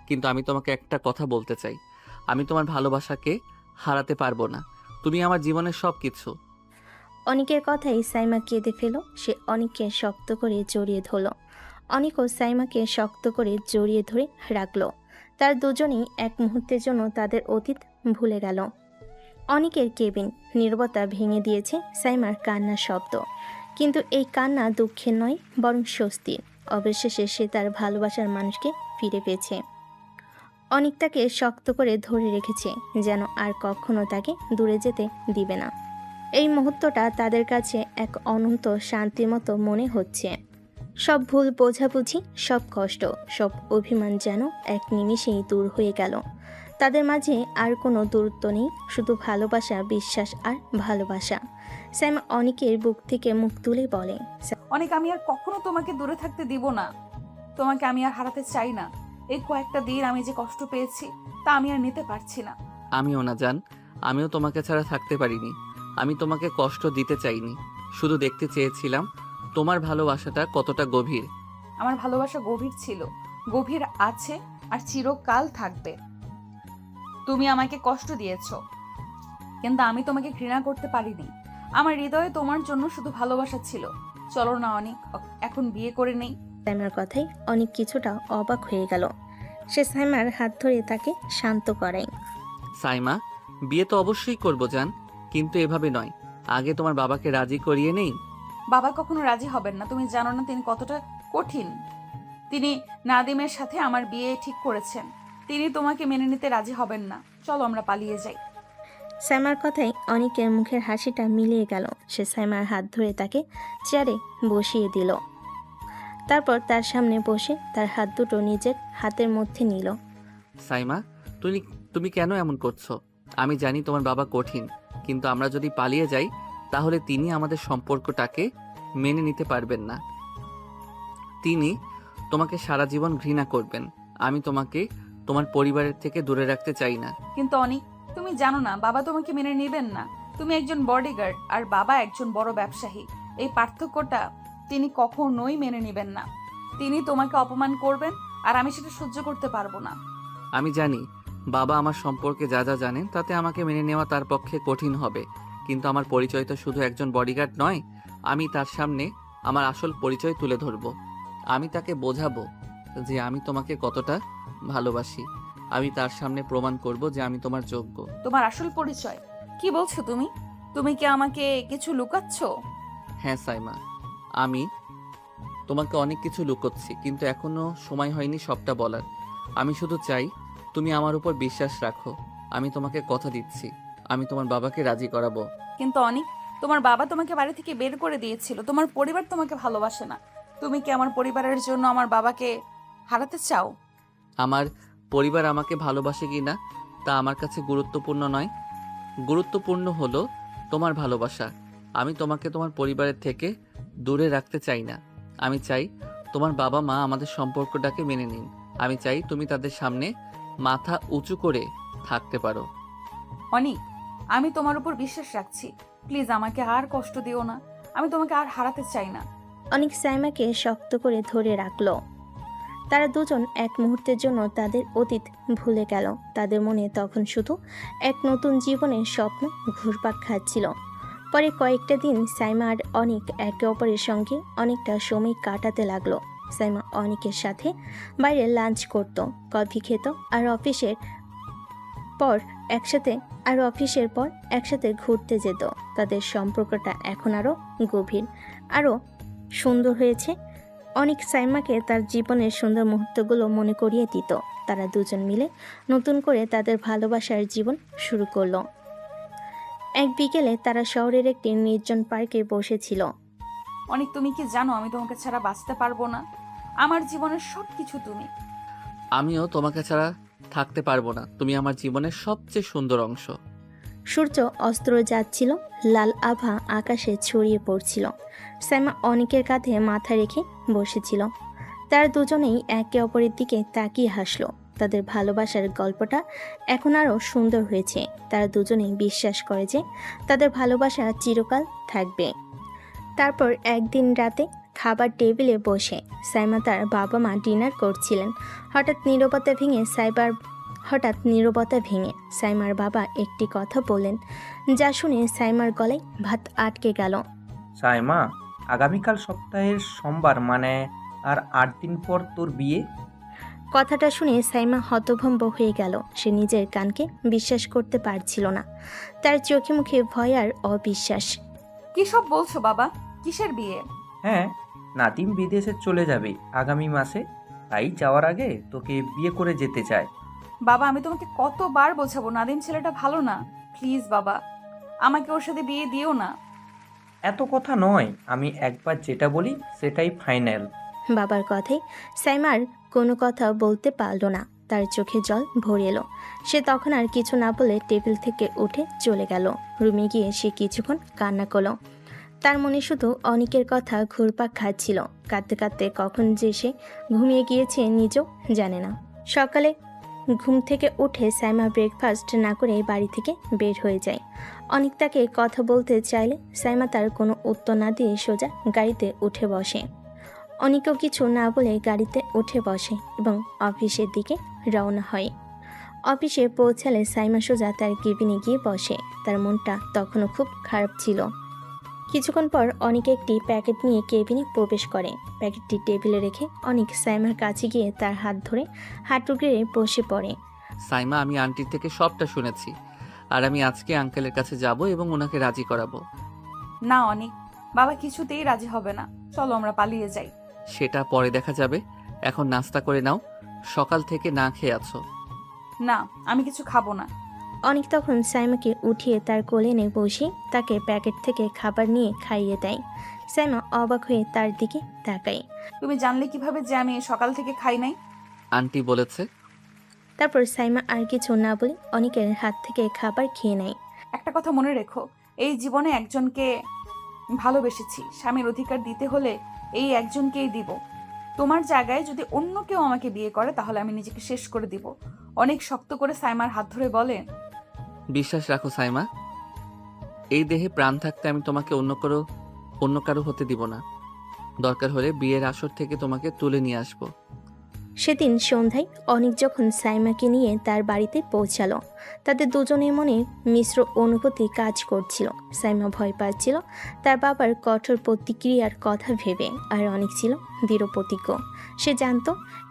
কিন্তু আমি তোমাকে একটা কথা বলতে চাই। আমি তোমার ভালোবাসাকে হারাতে পারবো না। তুমি আমার জীবনের সব কিছু। অনিকের কথাই সাইমা কেঁদে ফেল। সে অনিককে শক্ত করে জড়িয়ে ধরল। অনিকও সাইমাকে শক্ত করে জড়িয়ে ধরে রাখল। তার দুজনেই এক মুহূর্তের জন্য তাদের অতীত ভুলে গেল। অনিকের কেবিন নীরবতা ভেঙে দিয়েছে সাইমার কান্নার শব্দ। কিন্তু এই কান্না দুঃখের নয়, বরং স্বস্তির। অবশেষে সে তার ভালোবাসার মানুষকে ফিরে পেয়েছে। অনিক তাকে শক্ত করে ধরে রেখেছে, যেন আর কখনো তাকে দূরে যেতে দিবে না। এই মুহূর্তটা তাদের কাছে এক অনন্ত শান্তির মতো মনে হচ্ছে। সব ভুল বোঝাবুঝি, সব কষ্ট, সব অভিমান যেন এক নিমিষেই দূর হয়ে গেল। তাদের মাঝে আর কোনো দূরত্ব নেই, শুধু ভালোবাসা, বিশ্বাস আর ভালোবাসা। স্যাম অনিকের বুক থেকে মুখ তুলে বলে, অনেক, আমি আর কখনো তোমাকে দূরে থাকতে দিব না। তোমাকে আমি আর হারাতে চাই না। এই কয়েকটা দিন আমি যে কষ্ট পেয়েছি তা আমি আর নিতে পারছি না। আমিও না জান, আমিও তোমাকে ছাড়া থাকতে পারিনি। আমি তোমাকে কষ্ট দিতে চাইনি, শুধু দেখতে চেয়েছিলাম তোমার ভালোবাসাটা কতটা গভীর। আমার ভালোবাসা গভীর ছিল, গভীর আছে, আর চিরকাল থাকবে। তুমি আমাকে কষ্ট দিয়েছো, কিন্তু আমি তোমাকে ঘৃণা করতে পারিনি। আমার হৃদয়ে তোমার জন্য শুধু ভালোবাসা ছিল। চলো না অনেক, এখন বিয়ে করে নেই। সাইমার কথায় অনেক কিছুটা অবাক হয়ে গেল। সে সাইমার হাত ধরে তাকে শান্ত করায়। সাইমা, বিয়ে তো অবশ্যই করবো জান, কিন্তু এভাবে নয়। আগে তোমার বাবাকে রাজি করিয়ে নেই। বাবা কখনো রাজি হবেন না। তুমি জানো না তিনি কতটা কঠিন। তিনি নাদিমের সাথে আমার বিয়ে ঠিক করেছেন। তিনি তোমাকে মেনে নিতে রাজি হবেন না। চলো আমরা পালিয়ে যাই। সাইমার কথায় অনিকের মুখের হাসিটা মিলিয়ে গেল। সে সাইমার হাত ধরে তাকে চেয়ারে বসিয়ে দিল। তারপর তার সামনে বসে তার হাত দুটো নিজের হাতের মধ্যে নিল। সাইমা, তুমি কেন এমন করছো? আমি জানি তোমার বাবা কঠিন, কিন্তু আমরা যদি পালিয়ে যাই তাহলে তিনি আমাদের সম্পর্কটাকে মেনে নিতে পারবেন না। তিনি তোমাকে সারা জীবন ঘৃণা করবেন। আমি তোমাকে তোমার পরিবারের থেকে দূরে রাখতে চাই না। কিন্তু অনেক, তুমি জানো না বাবা তোমাকে মেনে নেবেন না। তুমি একজন বডিগার্ড আর বাবা একজন বড় ব্যবসায়ী। এই পার্থক্যটা তিনি কখনোই মেনে নেবেন না। তিনি তোমাকে অপমান করবেন, আর আমি সেটা সহ্য করতে পারবো না। আমি জানি বাবা আমার সম্পর্কে যা যা জানেন তাতে আমাকে মেনে নেওয়া তার পক্ষে কঠিন হবে, কিন্তু আমার পরিচয় তো শুধু একজন বডিগার্ড নয়। আমি তার সামনে আমার আসল পরিচয় তুলে ধরব। আমি তাকে বোঝাবো যে আমি তোমাকে কতটা ভালোবাসি। আমি তার সামনে প্রমাণ করব যে আমি তোমার যোগ্য। তোমার আসল পরিচয় কি বলছো তুমি? তুমি কি আমাকে কিছু লুকাচ্ছ? হ্যাঁ সাইমা, আমি তোমাকে অনেক কিছু লুকোচ্ছি, কিন্তু এখনো সময় হয়নি সবটা বলার। আমি শুধু চাই তুমি আমার উপর বিশ্বাস রাখো। আমি তোমাকে কথা দিচ্ছি, আমি তোমার বাবাকে রাজি করাবো। কিন্তু অনেক, তোমার বাবা তোমাকে বাড়ি থেকে বের করে দিয়েছিল। তোমার পরিবার তোমাকে ভালোবাসে না। তুমি কি আমার পরিবারের জন্য আমার বাবাকে হারাতে চাও? আমার পরিবার আমাকে ভালোবাসে কি না তা আমার কাছে গুরুত্বপূর্ণ নয়। গুরুত্বপূর্ণ হলো তোমার ভালোবাসা। আমি তোমাকে তোমার পরিবারের থেকে দূরে রাখতে চাই না। আমি চাই তোমার বাবা মা আমাদের সম্পর্কটাকে মেনে নিন। আমি চাই তুমি তাদের সামনে মাথা উঁচু করে থাকতে পারো। অনেক, আমি তোমার উপর বিশ্বাস রাখছি। প্লিজ আমাকে আর কষ্ট দিও না। আমি তোমাকে আর হারাতে চাই না। অনেক সাইমাকে শক্ত করে ধরে রাখলো। তারা দুজন এক মুহূর্তের জন্য তাদের অতীত ভুলে গেল। তাদের মনে তখন শুধু এক নতুন জীবনের স্বপ্ন ঘুরপাক খাচ্ছিল। পরে কয়েকটা দিন সাইমা আর অনিক একে অপরের সঙ্গে অনেকটা সময় কাটাতে লাগলো। সাইমা অনিকের সাথে বাইরে লাঞ্চ করত, কফি খেত, আর অফিসের পর একসাথে আর অফিসের পর একসাথে ঘুরতে যেত। তাদের সম্পর্কটা এখন আরও গভীর, আরও সুন্দর হয়েছে। অনেক সাইমাকে তার জীবনের সুন্দর মুহূর্তগুলো মনে করিয়ে দিত। তারা দুজন মিলে নতুন করে তাদের ভালোবাসার জীবন শুরু করলো। এক বিকেলে তারা শহরের একটি নির্জন পার্কে বসেছিল। অনেক, তুমি কি জানো আমি তোমাকে ছাড়া বাঁচতে পারবো না? আমার জীবনের সব কিছু তুমি। আমিও তোমাকে ছাড়া থাকতে পারবো না, তুমি আমার জীবনের সবচেয়ে সুন্দর অংশ। সূর্য অস্ত্র যাচ্ছিল, লাল আভা আকাশে ছড়িয়ে পড়ছিল। সাইমা অনেকের কাঁধে মাথা রেখে বসেছিল। তারা দুজনেই একে অপরের দিকে তাকিয়ে হাসলো। তাদের ভালোবাসার গল্পটা এখন আরও সুন্দর হয়েছে। তারা দুজনেই বিশ্বাস করে যে তাদের ভালোবাসা চিরকাল থাকবে। তারপর একদিন রাতে খাবার টেবিলে বসে সাইমা তার বাবা মা ডিনার করছিলেন। হঠাৎ নীরবতা ভেঙে সাইমার বাবা একটি কথা বললেন, যা শুনে সাইমার গলায় ভাত আটকে গেল। সাইমা, আগামীকাল সপ্তাহের সোমবার, মানে আর 8 দিন পর তোর বিয়ে। কথাটা শুনে সাইমা হতভম্ব হয়ে গেল। সে নিজের কানকে বিশ্বাস করতে পারছিল না। তার চোখে মুখে ভয় আর অবিশ্বাস। কি সব বলছো বাবা? কিসের বিয়ে? হ্যাঁ, নাদিম বিদেশে চলে যাবে আগামী মাসে, তাই যাওয়ার আগে তোকে বিয়ে করে যেতে চায়। বাবা, আমি তোমাকে কতবার বোঝাবো নাদিম ছেলেটা ভালো না। প্লিজ বাবা, আমাকে ওর সাথে বিয়ে দিও না। এত কথা নয়, আমি একবার যেটা বলি সেটাই ফাইনাল। বাবার কথায় সাইমার কোনো কথা বলতে পারল না। তার চোখে জল ভরে এলো। সে তখন আর কিছু না বলে টেবিল থেকে উঠে চলে গেল। রুমে গিয়ে সে কিছুক্ষণ কান্না করলো। তার মনে শুধু অনেকের কথা ঘুরপাক খাচ্ছিল। কাঁদতে কাঁদতে কখন যে সে ঘুমিয়ে গিয়েছে নিজেও জানে না। সকালে ঘুম থেকে উঠে সাইমা ব্রেকফাস্ট না করে বাড়ি থেকে বের হয়ে যায়। অনেক তাকে কথা বলতে চাইলে সাইমা তার কোনো উত্তর না দিয়ে সোজা গাড়িতে উঠে বসে। অনেকেও কিছু না বলে গাড়িতে উঠে বসে এবং অফিসের দিকে রওনা হয়। অফিসে পৌঁছালে সাইমা সোজা তার কেবিনে গিয়ে বসে। তার মনটা তখনও খুব খারাপ ছিল। কিছুক্ষণ পর অনেক একটি প্যাকেট নিয়ে কেবিনে প্রবেশ করে। প্যাকেটটি টেবিলে রেখে অনেক সাইমার কাছে গিয়ে তার হাত ধরে হাঁটু গেড়ে বসে পড়ে। সাইমা, আমি আন্টির থেকে সবটা শুনেছি, আর আমি আজকে আঙ্কেলের কাছে যাব এবং ওনাকে রাজি করাবো। না অনেক, বাবা কিছুতেই রাজি হবে না। চলো আমরা পালিয়ে যাই। সেটা পরে দেখা যাবে, এখন নাস্তা করে নাও, সকাল থেকে না খেয়ে আছো। না, আমি কিছু খাবো না। অনেক তখন সাইমাকে উঠিয়ে তার কোলে এনে বসে তাকে প্যাকেট থেকে খাবার নিয়ে খাইয়ে দেয়। সাইমা অবাক হয়ে তার দিকে তাকায়। তুমি জানলে কিভাবে যে আমি সকাল থেকে খাই নাই? আন্টি বলেছে। তারপর সাইমা আর কিছু না বলে অনেকের হাত থেকে খাবার খেয়ে নেয়। একটা কথা মনে রেখো, এই জীবনে একজনকে ভালোবেসেছি। স্বামীর অধিকার দিতে হলে এই একজনকেই দিব। তোমার জায়গায় যদি অন্য কেউ আমাকে বিয়ে করে তাহলে আমি নিজেকে শেষ করে দিব। অনেক শক্ত করে সাইমার হাত ধরে বলে, বিশ্বাস রাখো সাইমা, এই দেহে প্রাণ থাকতে আমি তোমাকে অন্য কারো হতে দিব না। দরকার হলে বিয়ের আসর থেকে তোমাকে তুলে নিয়ে আসবো। সেদিন সন্ধ্যায় অনেক যখন সাইমাকে নিয়ে তার বাড়িতে পৌঁছালো, তাদের দুজনের মনে মিশ্র অনুভূতি কাজ করছিল। সাইমা ভয় পাচ্ছিল তার বাবার কঠোর প্রতিক্রিয়ার কথা ভেবে, আর অনেক ছিল দৃঢ় প্রতিজ্ঞ। সে জানতো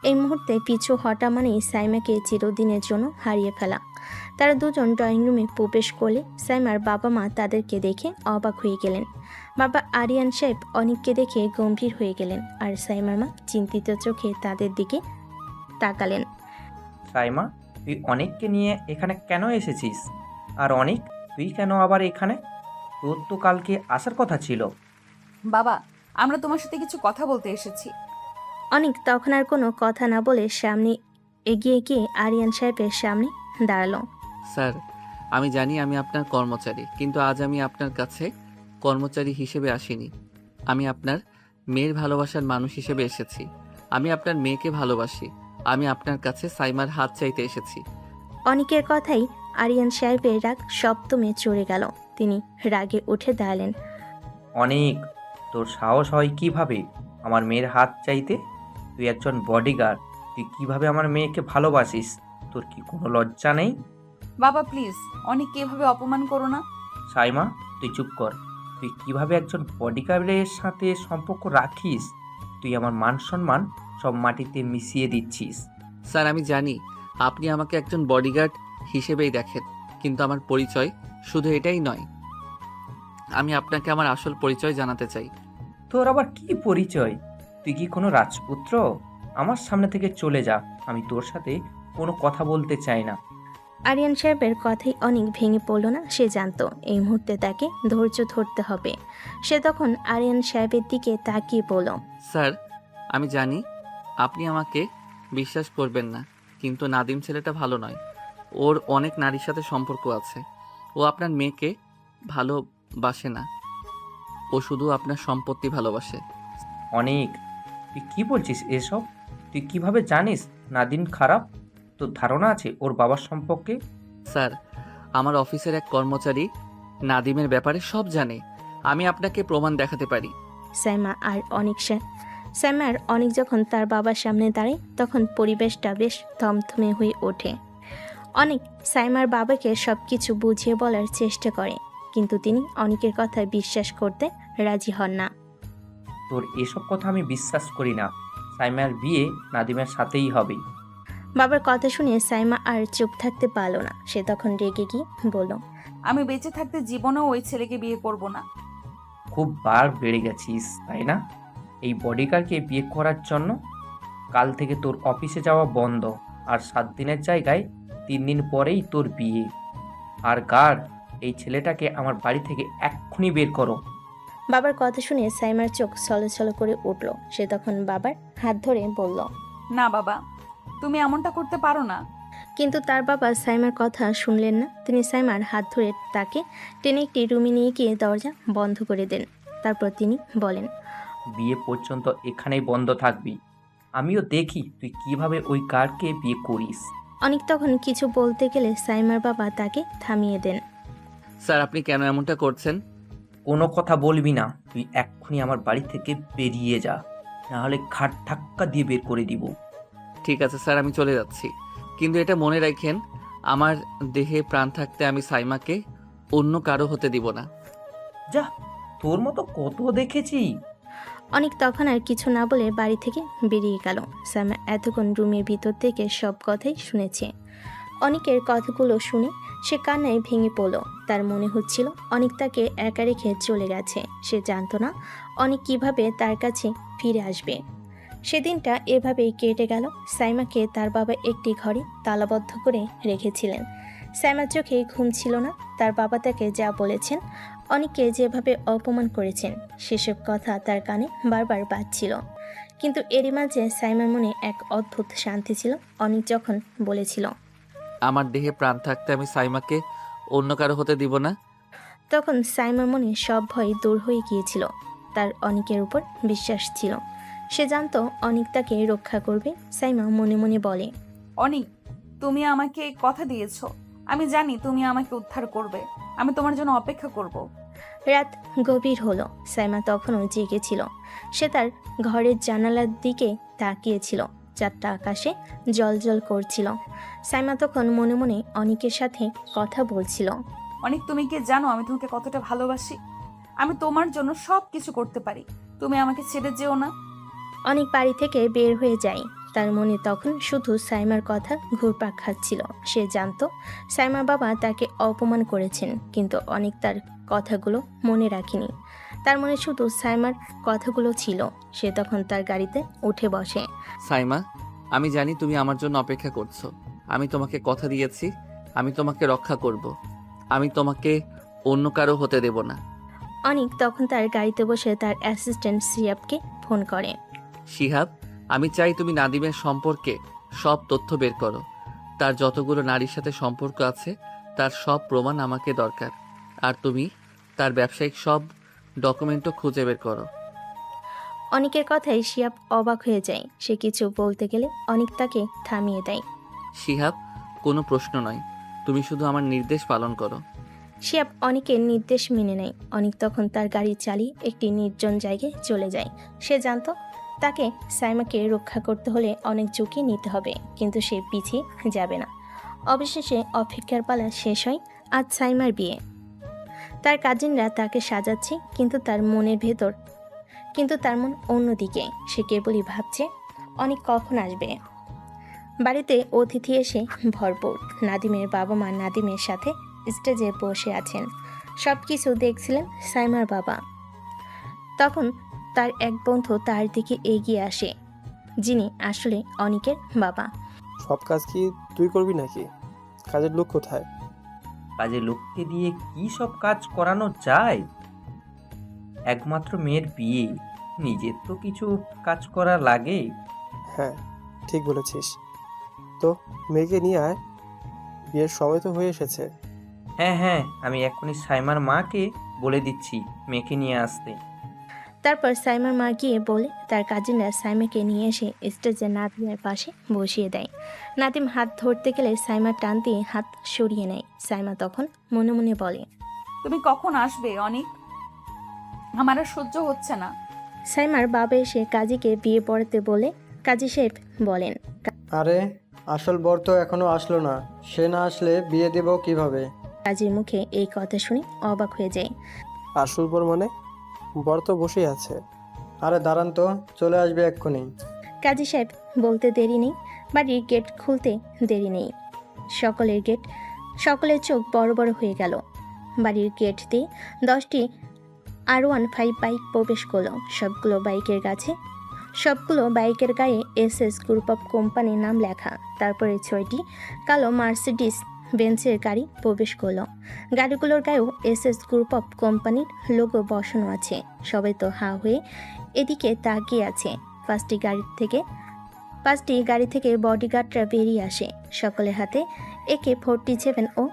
এই মুহূর্তে পিছু হটা মানেই সাইমাকে চিরদিনের জন্য হারিয়ে ফেলা। তারা দুজন ড্রয়িং রুমে প্রবেশ করলে সাইমার বাবা মা তাদেরকে দেখে অবাক হয়ে গেলেন। বাবা আরিয়ান সাহেব অনেককে দেখে গম্ভীর হয়ে গেলেন, আর সাইমার মা চিন্তিত চোখে তাদের দিকে তাকালেন। সাইমা, তুই অনেককে নিয়ে এখানে কেন এসেছিস? আর অনেক, তুই কেন আবার এখানে? তোর তো কালকে আসার কথা ছিল। বাবা, আমরা তোমার সাথে কিছু কথা বলতে এসেছি। অনেক তখন আর কোনো কথা না বলে সামনে এগিয়ে গিয়ে আরিয়ান সাহেবের সামনে দাঁড়ালো। স্যার, আমি জানি আমি আপনার কর্মচারী, কিন্তু আজ আমি আপনার কাছে কর্মচারী হিসেবে আসিনি। আমি আপনার মেয়ের ভালোবাসার মানুষ হিসেবে এসেছি। আমি আপনার মেয়েকে ভালোবাসি। আমি আপনার কাছে সাইমার হাত চাইতে এসেছি। অনেকের কথাই আরিয়ান সাহেবের রাগ সপ্তমে চড়ে গেল। তিনি রাগে উঠে দাঁড়ালেন। অনেক, তোর সাহস হয় কিভাবে আমার মেয়ের হাত চাইতে? তুই একজন বডিগার্ড, তুই কিভাবে আমার মেয়েকে ভালোবাসিস? তোর কি কোনো লজ্জা নেই? বাবা প্লিজ, অনেককে এভাবে অপমান করো না। সাইমা, তুই চুপ কর। তুই কিভাবে একজন বডিগার্ডের সাথে সম্পর্ক রাখিস? তুই আমার মান সম্মান সব মাটিতে মিশিয়ে দিচ্ছিস। স্যার, আমি জানি আপনি আমাকে একজন বডিগার্ড হিসেবেই দেখেন, কিন্তু আমার পরিচয় শুধু এটাই নয়। আমি আপনাকে আমার আসল পরিচয় জানাতে চাই। তোর আবার কি পরিচয়? তুই কি কোনো রাজপুত্র? আমার সামনে থেকে চলে যা, আমি তোর সাথে কোনো কথা বলতে চাই না। আরিয়ান সাহেবের কথাই অনেক ভেঙে পড়ল না। সে জানতো এই মুহূর্তে তাকে ধৈর্য ধরতে হবে। সে তখন আরিয়ান সাহেবের দিকে তাকিয়ে বলল, স্যার, আমি জানি আপনি আমাকে বিশ্বাস করবেন না, কিন্তু নাদিম ছেলেটা ভালো নয়। ওর অনেক নারীর সাথে সম্পর্ক আছে। ও আপনার মেয়েকে ভালোবাসে না, ও শুধু আপনার সম্পত্তি ভালোবাসে। অনেক, তুই কি বলছিস এসব? তুই কিভাবে জানিস নাদিম খারাপ? তোর ধারণা আছে ওর বাবার সম্পর্কে? স্যার, আমার অফিসের এক কর্মচারী নাদিমের ব্যাপারে সব জানে। আমি আপনাকে প্রমাণ দেখাতে পারি। সাইমার অনেক যখন তার বাবার সামনে দাঁড়ায় তখন পরিবেশটা বেশ থমথমে হয়ে ওঠে। অনেক সাইমার বাবাকে সব কিছু বুঝিয়ে বলার চেষ্টা করে, কিন্তু তিনি অনেকের কথা বিশ্বাস করতে রাজি হন না। তোর এসব কথা আমি বিশ্বাস করি না। সাইমার বিয়ে নাদিমের সাথেই হবে। বাবার কথা শুনে সাইমা আর চুপ থাকতে পারল না। সে তখন রেগে গিয়ে বলল, আমি বেঁচে থাকতে জীবনেও ওই ছেলেকে বিয়ে করব না। খুব বার বেড়ে গেছিস তাই না, এই বডিগার্ডকে বিয়ে করার জন্য? কাল থেকে তোর অফিসে যাওয়া বন্ধ, আর 7 দিনের জায়গায় 3 দিন পরেই তোর বিয়ে। আর গার্ড, এই ছেলেটাকে আমার বাড়ি থেকে এক্ষুনি বের করো। বাবার কথা শুনে সাইমার চোখ ছলছল করে উঠল। সে তখন বাবার হাত ধরে বলল, না বাবা, তুমি এমনটা করতে পারো না। কিন্তু তার বাবা সাইমার কথা শুনলেন না। তিনি সাইমার হাত ধরে তাকে টেনে একটি রুমে নিয়ে গিয়ে দরজা বন্ধ করে দেন। তারপর তিনি বলেন, বিয়ে পর্যন্ত এখানেই বন্ধ থাকবি। আমিও দেখি তুই কিভাবে ওই গার্ডকে বিয়ে করিস। অনেক তখন কিছু বলতে গেলে সাইমার বাবা তাকে থামিয়ে দেন। স্যার, আপনি কেন এমনটা করছেন? কোনো কথা বলবি না, তুই এক্ষুনি আমার বাড়ি থেকে বেরিয়ে যা, নাহলে ঘাট ধাক্কা দিয়ে বের করে দিব। ঠিক আছে স্যার, আমি চলে যাচ্ছি, কিন্তু এটা মনে রাখেন, আমার দেহে প্রাণ থাকতে আমি সাইমাকে অন্য কারো হতে দিব না। যা, তোর মতো কত দেখেছি। অনেক তখন আর কিছু না বলে বাড়ি থেকে বেরিয়ে গেল। সাইমা এতক্ষণ রুমের ভিতর থেকে সব কথাই শুনেছে। অনেকের কথাগুলো শুনে সে কান্নায় ভেঙে পড়ল। তার মনে হচ্ছিল অনেক তাকে একা রেখে চলে গেছে। সে জানতো না অনেক কিভাবে তার কাছে ফিরে আসবে। সেদিনটা এভাবেই কেটে গেল। সাইমাকে তার বাবা একটি ঘরে তালাবদ্ধ করে রেখেছিলেন। সাইমার চোখে ঘুম ছিল না। তার বাবা তাকে যা বলেছেন, অনেককে যেভাবে অপমান করেছেন, সেসব কথা তার কানে বারবার বাজছিল। কিন্তু এরই মাঝে সাইমার মনে এক অদ্ভুত শান্তি ছিল। অনেক যখন বলেছিল, আমার দেহে প্রাণ থাকতে আমি সাইমাকে অন্য কারো হতে দিব না, তখন সাইমার মনে সব ভয় দূর হয়ে গিয়েছিল। তার অনেকের উপর বিশ্বাস ছিল। সে জানতো অনেক তাকে রক্ষা করবে। সাইমা মনে মনে বলে, অনিক, তুমি আমাকে কথা দিয়েছো। আমি জানি তুমি আমাকে উদ্ধার করবে। আমি তোমার জন্য অপেক্ষা করব। রাত গভীর হলো। সাইমা তখনও জেগেছিল। সে তার ঘরের জানালার দিকে তাকিয়েছিল। চাঁদটা আকাশে জ্বলজ্বল করছিল। সাইমা তখন মনে মনে অনেকের সাথে কথা বলছিল। অনিক, তুমি কি জানো আমি তোমাকে কতটা ভালোবাসি? আমি তোমার জন্য সব কিছু করতে পারি। তুমি আমাকে ছেড়ে যেও না। অনেক বাড়ি থেকে বের হয়ে যায়। তার মনে তখন শুধু সাইমার কথা ঘুরপাক খাচ্ছিল। সে জানতো সাইমার বাবা তাকে অপমান করেছেন, কিন্তু অনেক তার কথাগুলো মনে রাখেনি। তার মনে শুধু সাইমার কথাগুলো ছিল। সে তখন তার গাড়িতে উঠে বসে। সাইমা, আমি জানি তুমি আমার জন্য অপেক্ষা করছো। আমি তোমাকে কথা দিয়েছি, আমি তোমাকে রক্ষা করব। আমি তোমাকে অন্য কারো হতে দেব না। অনেক তখন তার গাড়িতে বসে তার অ্যাসিস্ট্যান্ট সিয়াবকে ফোন করে। শিহাব, আমি চাই তুমি নাদিমের সম্পর্কে সব তথ্য বের করো। তার যতগুলো নারীর সাথে সম্পর্ক আছে তার সব প্রমাণ আমাকে দরকার। আর তুমি তার ব্যবসায়িক সব ডকুমেন্টও খুঁজে বের করো। অনেকের কথায় শিয়াব অবাক হয়ে যায়। সে কিছু বলতে গেলে অনেক তাকে থামিয়ে দেয়। শিহাব, কোনো প্রশ্ন নয়, তুমি শুধু আমার নির্দেশ পালন করো। শিয়াব অনেকের নির্দেশ মেনে নেয়। অনেক তখন তার গাড়ি চালিয়ে একটি নির্জন জায়গায় চলে যায়। সে জানতো তাকে সাইমাকে রক্ষা করতে হলে অনেক ঝুঁকি নিতে হবে, কিন্তু সে পিছিয়ে যাবে না। অবশেষে অপেক্ষার পালা শেষ হয়। আজ সাইমার বিয়ে। তার কাজিনরা তাকে সাজাচ্ছে, কিন্তু তার মন অন্যদিকে। সে কেবলই ভাবছে অনেক কখন আসবে। বাড়িতে অতিথি এসে ভরপুর। নাদিমের বাবা মা নাদিমের সাথে স্টেজে বসে আছেন। সব কিছু দেখছিলেন সাইমার বাবা। তখন তার এক বন্ধু তার দিকে এগিয়ে আসে, যিনি আসলে অনিকের বাবা। সব কাজ কি তুই করবি নাকি? কাজের লোক কোথায়? কাজে লোককে দিয়ে কি সব কাজ করানো যায়? একমাত্র মেয়ের বিয়ে, নিজের তো কিছু কাজ করা লাগে। হ্যাঁ, ঠিক বলেছিস। তো মেয়েকে নিয়ে আয়, বিয়ের সময় তো হয়ে এসেছে। হ্যাঁ হ্যাঁ, আমি এখনই সাইমার মাকে বলে দিচ্ছি মেয়েকে নিয়ে আসতে। তারপর সাইমার মা গিয়ে বলে তার কাজিনরা সাইমাকে নিয়ে এসে স্টেজে নাদিমের পাশে বসিয়ে দেয়। নাদিম হাত ধরতে গেলে সাইমা টান দিয়ে হাত সরিয়ে নেয়। সাইমা তখন মনে মনে বলে, তুমি কখন আসবে অনিক? আমার আর সহ্য হচ্ছে না। সাইমার বাবা এসে কাজীকে বিয়ে পড়াতে বলে কাজী সাহেব বলেন, আরে আসল বর তো এখনো আসলো না, সে না আসলে বিয়ে দেব কিভাবে? কাজীর মুখে এই কথা শুনে অবাক হয়ে যায়। আসল বর মানে? বর তো বসেই আছে। আরে দাঁড়ান তো, চলে আসবে এক্ষুনি। কাজী সাহেব বলতে দেরি নেই, বাড়ির গেট খুলতে দেরি নেই। সকলের চোখ বড় বড় হয়ে গেল। বাড়ির গেট দিয়ে 10টি R15 বাইক প্রবেশ করলো। সবগুলো বাইকের গায়ে SS গ্রুপ অফ কোম্পানির নাম লেখা। তারপরে 6টি কালো মার্সিডিস বেঞ্চের গাড়ি প্রবেশ করলো। গাড়িগুলোর গায়েও SS গ্রুপ অফ কোম্পানির লোগো বসানো আছে। সবাই তো হা হয়ে এদিকে তাকিয়ে আছে। পাঁচটি গাড়ি থেকে বডিগার্ডরা বেরিয়ে আসে। সকলের হাতে AK-47 ও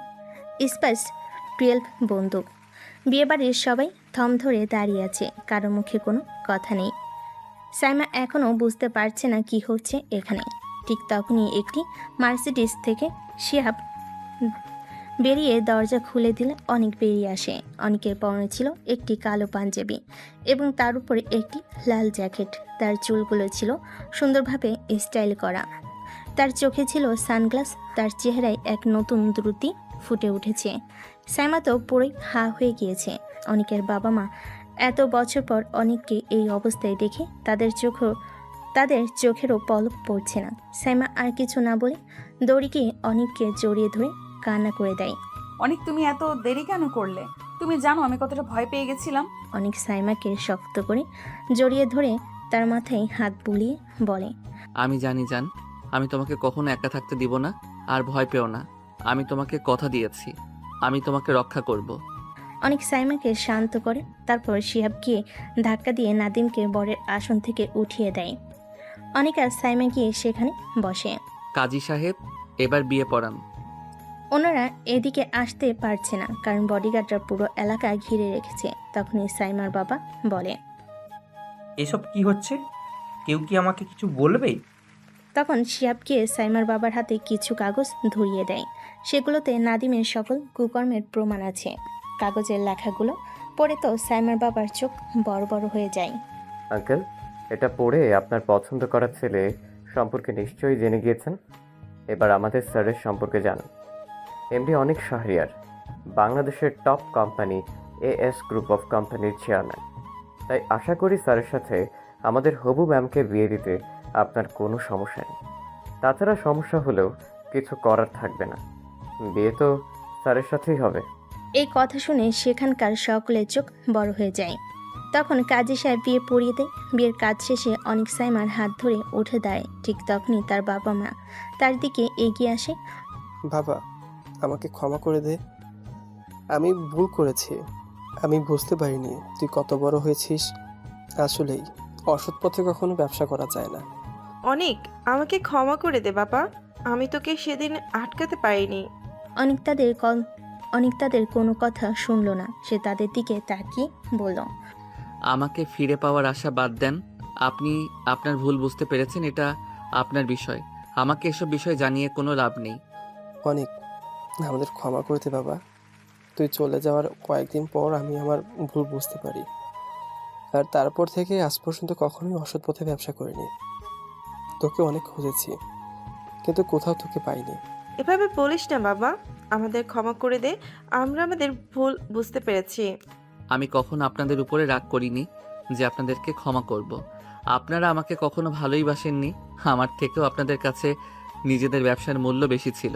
স্পাইস 12 বন্দুক। বিয়েবাড়ির সবাই থম ধরে দাঁড়িয়ে আছে, কারো মুখে কোনো কথা নেই। সাইমা এখনও বুঝতে পারছে না কি হচ্ছে এখানে। ঠিক তখনই একটি মার্সিডিস থেকে শিহাব বেরিয়ে দরজা খুলে দিলে অনেক বেরিয়ে আসে। অনেকের পরনে ছিল একটি কালো পাঞ্জাবি এবং তার উপরে একটি লাল জ্যাকেট। তার চুলগুলো ছিল সুন্দরভাবে স্টাইল করা, তার চোখে ছিল সানগ্লাস, তার চেহারায় এক নতুন দ্রুতি ফুটে উঠেছে। সাইমা তো পুরোই হা হয়ে গিয়েছে। অনেকের বাবা মা এত বছর পর অনেককে এই অবস্থায় দেখে তাদের চোখেরও পলক পড়ছে না। সাইমা আর কিছু না বলে দৌড়ে গিয়ে অনেককে জড়িয়ে ধরে কান্না করে দেয়। অনিক, তুমি এত দেরি কেন করলে? তুমি জানো আমি কতটা ভয় পেয়ে গেছিলাম। অনেক সাইমাকে শক্ত করে জড়িয়ে ধরে তার মাথায় হাত বুলিয়ে বলে, আমি জানি জান, আমি তোমাকে কখনো একা থাকতে দিব না, আর ভয় পেও না। আমি তোমাকে কথা দিয়েছি, আমি তোমাকে রক্ষা করব। অনেক সাইমাকে শান্ত করে। তারপর শিহাব গিয়ে ধাক্কা দিয়ে নাদিমকে বরের আসন থেকে উঠিয়ে দেয়। অনেক আর সাইমা গিয়ে সেখানে বসে। কাজী সাহেব, এবার বিয়ে পড়ান। ওনারা এদিকে আসতে পারছে না, কারণ বডিগার্ডরা পুরো এলাকা ঘিরে রেখেছে। তখনই সাইমার বাবা বলে, এসব কি হচ্ছে? কেউ কি আমাকে কিছু বলবে? তখন শিহাব গিয়ে সাইমার বাবার হাতে কিছু কাগজ ধরিয়ে দেয়। সেগুলোতে নাদিমের সকল কুকর্মের প্রমাণ আছে। কাগজের লেখাগুলো পড়ে তো সাইমার বাবার চোখ বড় বড় হয়ে যায়। আঙ্কেল, এটা পড়ে আপনার পছন্দ করা ছেলে সম্পর্কে নিশ্চয়ই জেনে গিয়েছেন। এবার আমাদের স্যারের সম্পর্কে জানুন। এমডি অনিক শাহরিয়ার, বাংলাদেশের top company AS group of কোম্পানির চেয়ারম্যান। তাই আশা করি স্যারের সাথে আমাদের হবু ম্যামকে বিয়ে দিতে আপনার কোনো সমস্যা নেই। তাছাড়া সমস্যা হলেও কিছু করার থাকবে না, বিয়ে তো স্যারের সাথেই হবে। এই কথা শুনে সেখানকার সকলের চোখ বড় হয়ে যায়। তখন কাজী সাহেব বিয়ে পড়িয়ে দেয়। বিয়ের কাজ শেষে অনেক সাইমার হাত ধরে উঠে দাঁড়ায়। ঠিক তখনই তার বাবা মা তার দিকে এগিয়ে আসে। বাবা, আমাকে ক্ষমা করে দে, আমি ভুল করেছি। আমি বুঝতে পারিনি তুই কত বড় হয়েছিস। আসলেই অসৎ পথে কখনো ব্যবসা করা যায় না। অনেক, আমাকে ক্ষমা করে দে বাবা, আমি তোকে সেদিন আটকাতে পারিনি। অনেক তাদের কোনো কথা শুনলো না। সে তাদের দিকে তাকিয়ে বলল, আমাকে ফিরে পাওয়ার আশা বাদ দেন। আপনি আপনার ভুল বুঝতে পেরেছেন, এটা আপনার বিষয়। আমাকে এসব বিষয় জানিয়ে কোনো লাভ নেই। অনেক, আমাদের ক্ষমা করে দে বাবা। তুই চলে যাওয়ার কয়েকদিন পর আমি আমার ভুল বুঝতে পারি, আর তারপর থেকে আজ পর্যন্ত কখনোই অসৎ পথে ব্যবসা করিনি। তোকে অনেক খুঁজেছি, কিন্তু কোথাও তোকে পাইনি। এভাবে বলিস না বাবা, আমাদের ক্ষমা করে দে, আমরা আমাদের ভুল বুঝতে পেরেছি। আমি কখনো আপনাদের উপরে রাগ করিনি যে আপনাদেরকে ক্ষমা করব। আপনারা আমাকে কখনো ভালোই বাসেননি। আমার থেকেও আপনাদের কাছে নিজেদের ব্যবসার মূল্য বেশি ছিল।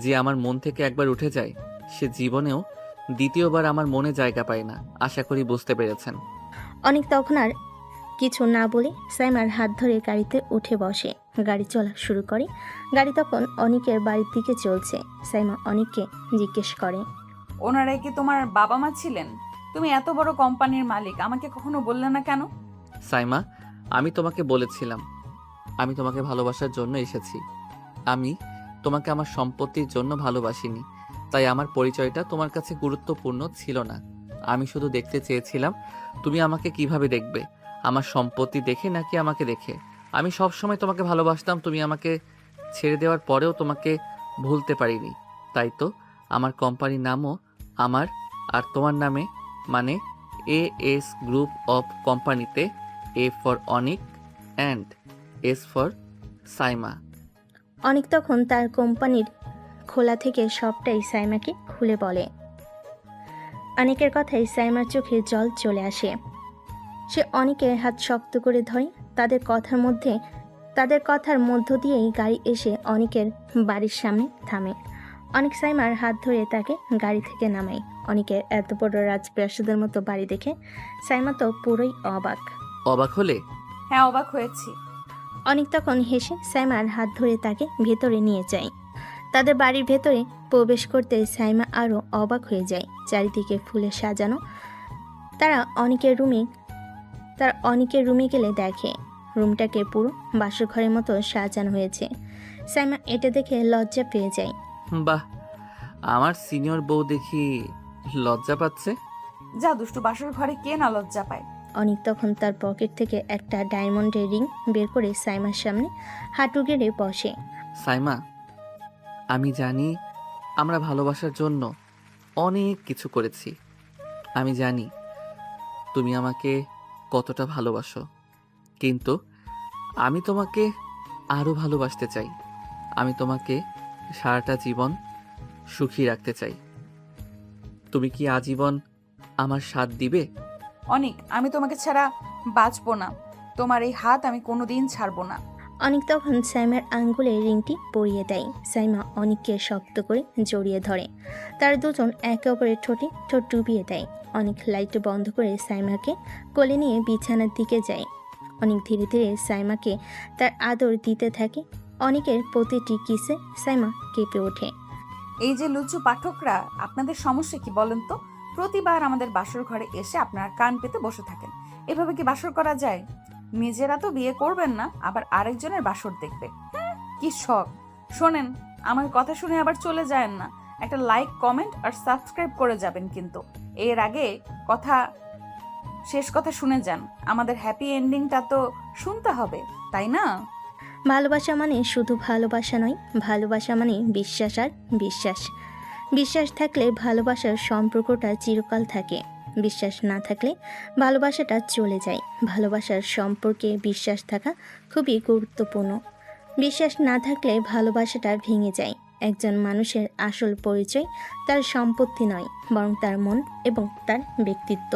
যে আমার মন থেকে একবার উঠে যায় সে জীবনেও দ্বিতীয়বার আমার মনে জায়গা পায় না। আশা করি বুঝতে পেরেছেন। অনেক তখন আর কিছু না বলে সাইমার হাত ধরে গাড়িতে উঠে বসে। গাড়ি চলা শুরু করে। গাড়ি তখন অনিকের বাড়ির দিকে চলছে। সাইমা অনিককে জিজ্ঞেস করে, ওনারাই কি তোমার বাবা মা ছিলেন? তুমি এত বড় কোম্পানির মালিক, আমাকে কখনো বললে না কেন? সাইমা, আমি তোমাকে বলেছিলাম আমি তোমাকে ভালোবাসার জন্য এসেছি। আমি তোমাকে আমার সম্পত্তির জন্য ভালোবাসিনি, তাই আমার পরিচয়টা তোমার কাছে গুরুত্বপূর্ণ ছিল না। আমি শুধু দেখতে চেয়েছিলাম তুমি আমাকে কিভাবে দেখবে, আমার সম্পত্তি দেখে নাকি আমাকে দেখে। আমি সব সময় তোমাকে ভালোবাসতাম, তুমি আমাকে ছেড়ে দেওয়ার পরেও তোমাকে ভুলতে পারিনি। তাই তো আমার কোম্পানির নামও আমার আর তোমার নামে, মানে AS গ্রুপ অফ কোম্পানিতে A for Anik and S for Saima. Anik তখন তার কোম্পানির খোলা থেকে সবটাই সাইমাকে খুলে বলে। অনিকের কথায় সাইমার চোখে জল চলে আসে। সে অনিকের হাত শক্ত করে ধরে। তাদের কথার মধ্য দিয়েই গাড়ি এসে অনিকের বাড়ির সামনে থামে। অনিক সাইমার হাত ধরে তাকে গাড়ি থেকে নামায়। অনিকের এত বড় রাজপ্রাসাদের মতো বাড়ি দেখে সাইমা তো পুরোই অবাক। অবাক হলে? হ্যাঁ, অবাক হয়েছি। অনিক তখন হেসে সাইমার হাত ধরে তাকে ভেতরে নিয়ে যায়। তাদের বাড়ির ভেতরে প্রবেশ করতে সাইমা আরও অবাক হয়ে যায়। চারিদিকে ফুলে সাজানো। তারা অনিকের রুমে গেলে দেখে রুমটাকে পুরো বাসরঘরের মতো সাজানো হয়েছে। সাইমা এটা দেখে লজ্জা পেয়ে যায়। বাহ, আমার সিনিয়র বউ দেখি লজ্জা পাচ্ছে। যা দুষ্টু, বাসর ঘরে কে না লজ্জা পায়? অনিক তখন তার পকেট থেকে একটা ডায়মন্ডের রিং বের করে সাইমার সামনে হাঁটু গেড়ে বসে। সাইমা, আমি জানি আমরা ভালোবাসার জন্য অনেক কিছু করেছি। আমি জানি তুমি আমাকে কতটা ভালোবাসো, কিন্তু আমি তোমাকে আরও ভালোবাসতে চাই। আমি তোমাকে সারাটা জীবন সুখী রাখতে চাই। তুমি কি আজীবন আমার সাথ দিবে? অনিক, আমি তোমাকে ছাড়া বাঁচবো না। তোমার এই হাত আমি কোনোদিন ছাড়বো না। অনিক তখন সাইমার আঙ্গুলে রিংটি পরিয়ে দেয়। সাইমা অনিককে শক্ত করে জড়িয়ে ধরে। তার দুজন একে অপরের ঠোঁটে ঠোঁট ডুবিয়ে দেয়। অনিক লাইট বন্ধ করে সাইমাকে কোলে নিয়ে বিছানার দিকে যায়। অনিক ধীরে ধীরে সাইমাকে তার আদর দিতে থাকে। অনিকের প্রতিটি কিসে সাইমা কেঁপে ওঠে। এই যে লুচু পাঠকরা, আপনাদের সমস্যা কি বলেন তো? প্রতিবার আমাদের বাসর ঘরে এসে আপনারা কান পেতে বসে থাকেন। এভাবে কি বাসর করা যায়? নিজেরা তো বিয়ে করবেন না, আবার আরেকজনের বাসর দেখবে। কি শখ! শোনেন, আমার কথা শুনে আবার চলে যায়েন না। একটা লাইক, কমেন্ট আর সাবস্ক্রাইব করে যাবেন, কিন্তু এর আগে শেষ কথা শুনে যান। আমাদের হ্যাপি এন্ডিংটা তো শুনতে হবে, তাই না? ভালোবাসা মানে শুধু ভালোবাসা নয়, ভালোবাসা মানে বিশ্বাস আর বিশ্বাস। বিশ্বাস থাকলে ভালোবাসার সম্পর্কটা চিরকাল থাকে। বিশ্বাস না থাকলে ভালোবাসাটা চলে যায়। ভালোবাসার সম্পর্কে বিশ্বাস থাকা খুবই গুরুত্বপূর্ণ। বিশ্বাস না থাকলে ভালোবাসাটা ভেঙে যায়। একজন মানুষের আসল পরিচয় তার সম্পত্তি নয়, বরং তার মন এবং তার ব্যক্তিত্ব।